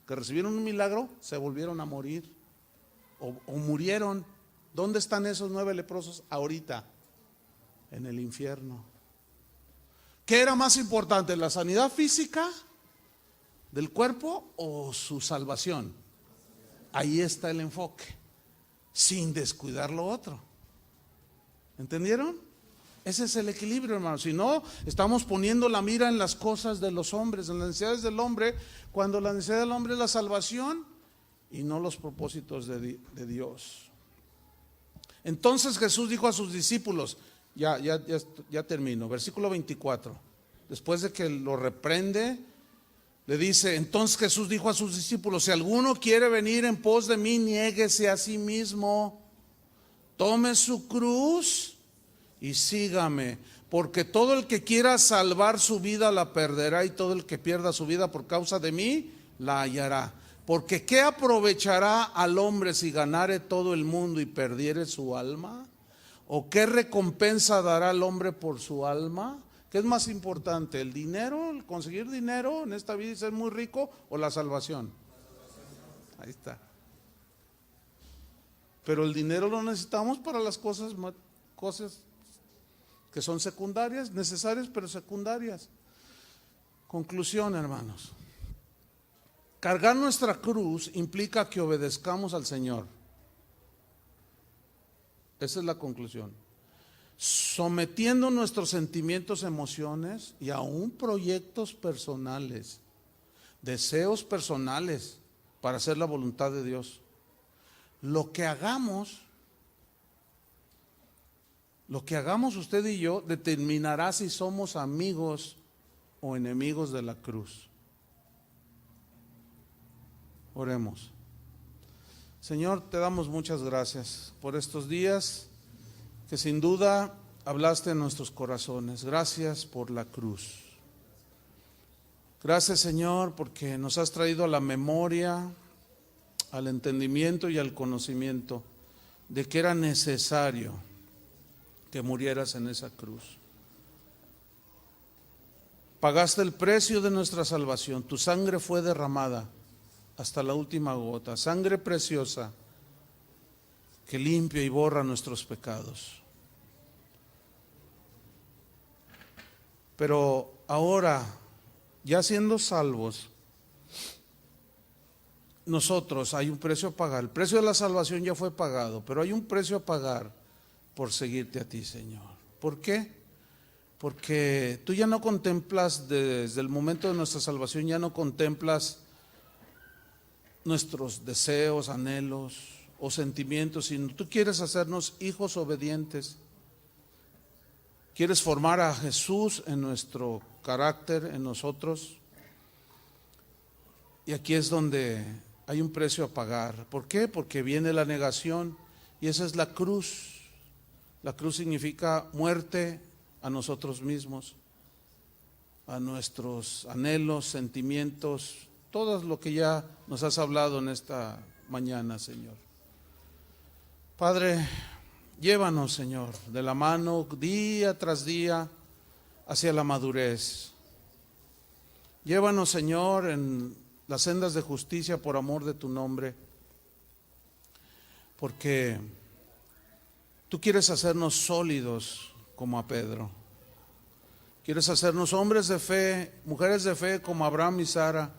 que recibieron un milagro, se volvieron a morir o murieron. ¿Dónde están esos 9 leprosos ahorita? En el infierno. ¿Qué era más importante, la sanidad física del cuerpo o su salvación? Ahí está el enfoque, sin descuidar lo otro. ¿Entendieron? Ese es el equilibrio, hermano. Si no, estamos poniendo la mira en las cosas de los hombres, en las necesidades del hombre, cuando la necesidad del hombre es la salvación y no los propósitos de Dios. Entonces Jesús dijo a sus discípulos, ya termino, versículo 24, después de que lo reprende, le dice, entonces Jesús dijo a sus discípulos, si alguno quiere venir en pos de mí, niéguese a sí mismo, tome su cruz y sígame, porque todo el que quiera salvar su vida la perderá, y todo el que pierda su vida por causa de mí la hallará. Porque ¿qué aprovechará al hombre si ganare todo el mundo y perdiere su alma? ¿O qué recompensa dará al hombre por su alma? ¿Qué es más importante, el dinero, el conseguir dinero en esta vida y ser muy rico, o la salvación? Ahí está. Pero el dinero lo necesitamos para las cosas que son secundarias, necesarias pero secundarias. Conclusión, hermanos. Cargar nuestra cruz implica que obedezcamos al Señor. Esa es la conclusión. Sometiendo nuestros sentimientos, emociones y aún proyectos personales, deseos personales para hacer la voluntad de Dios. Lo que hagamos usted y yo determinará si somos amigos o enemigos de la cruz. Oremos. Señor, te damos muchas gracias por estos días que sin duda hablaste en nuestros corazones. Gracias por la cruz. Gracias, Señor, porque nos has traído a la memoria, al entendimiento y al conocimiento de que era necesario que murieras en esa cruz. Pagaste el precio de nuestra salvación. Tu sangre fue derramada hasta la última gota, sangre preciosa que limpia y borra nuestros pecados. Pero ahora, ya siendo salvos, nosotros hay un precio a pagar. El precio de la salvación ya fue pagado, pero hay un precio a pagar por seguirte a ti, Señor. ¿Por qué? Porque tú ya no contemplas, desde el momento de nuestra salvación, ya no contemplas nuestros deseos, anhelos o sentimientos, sino tú quieres hacernos hijos obedientes. Quieres formar a Jesús en nuestro carácter, en nosotros. Y aquí es donde hay un precio a pagar. ¿Por qué? Porque viene la negación y esa es la cruz. La cruz significa muerte a nosotros mismos, a nuestros anhelos, sentimientos, todo lo que ya nos has hablado en esta mañana, Señor. Padre, llévanos, Señor, de la mano día tras día hacia la madurez. Llévanos, Señor, en las sendas de justicia por amor de tu nombre, porque tú quieres hacernos sólidos como a Pedro. Quieres hacernos hombres de fe, mujeres de fe como Abraham y Sara.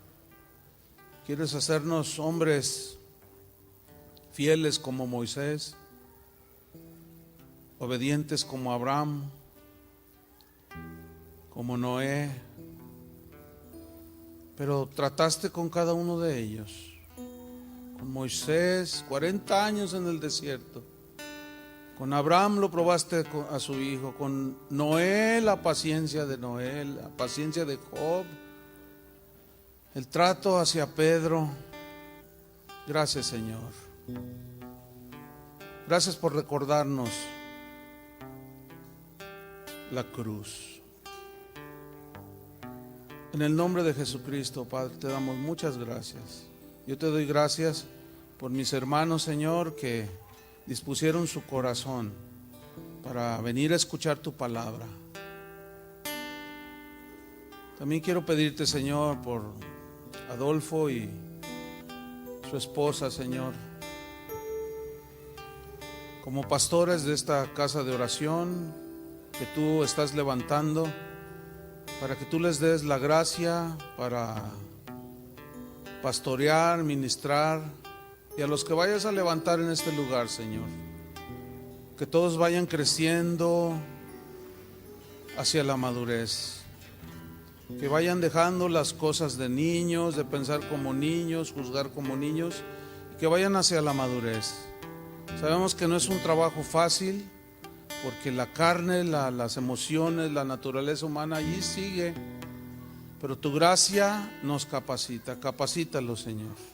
Quieres hacernos hombres fieles como Moisés, obedientes como Abraham, como Noé. Pero trataste con cada uno de ellos. Con Moisés, 40 años en el desierto. Con Abraham lo probaste a su hijo. Con Noé, la paciencia de Noé, la paciencia de Job, el trato hacia Pedro. Gracias, Señor. Gracias por recordarnos la cruz. En el nombre de Jesucristo, Padre, te damos muchas gracias. Yo te doy gracias por mis hermanos, Señor, que dispusieron su corazón para venir a escuchar tu palabra. También quiero pedirte, Señor, por Adolfo y su esposa, Señor, como pastores de esta casa de oración que tú estás levantando, para que tú les des la gracia para pastorear, ministrar, y a los que vayas a levantar en este lugar, Señor, que todos vayan creciendo hacia la madurez, que vayan dejando las cosas de niños, de pensar como niños, juzgar como niños, y que vayan hacia la madurez. Sabemos que no es un trabajo fácil, porque la carne, las emociones, la naturaleza humana allí sigue, pero tu gracia nos capacita. Capacítalo, Señor.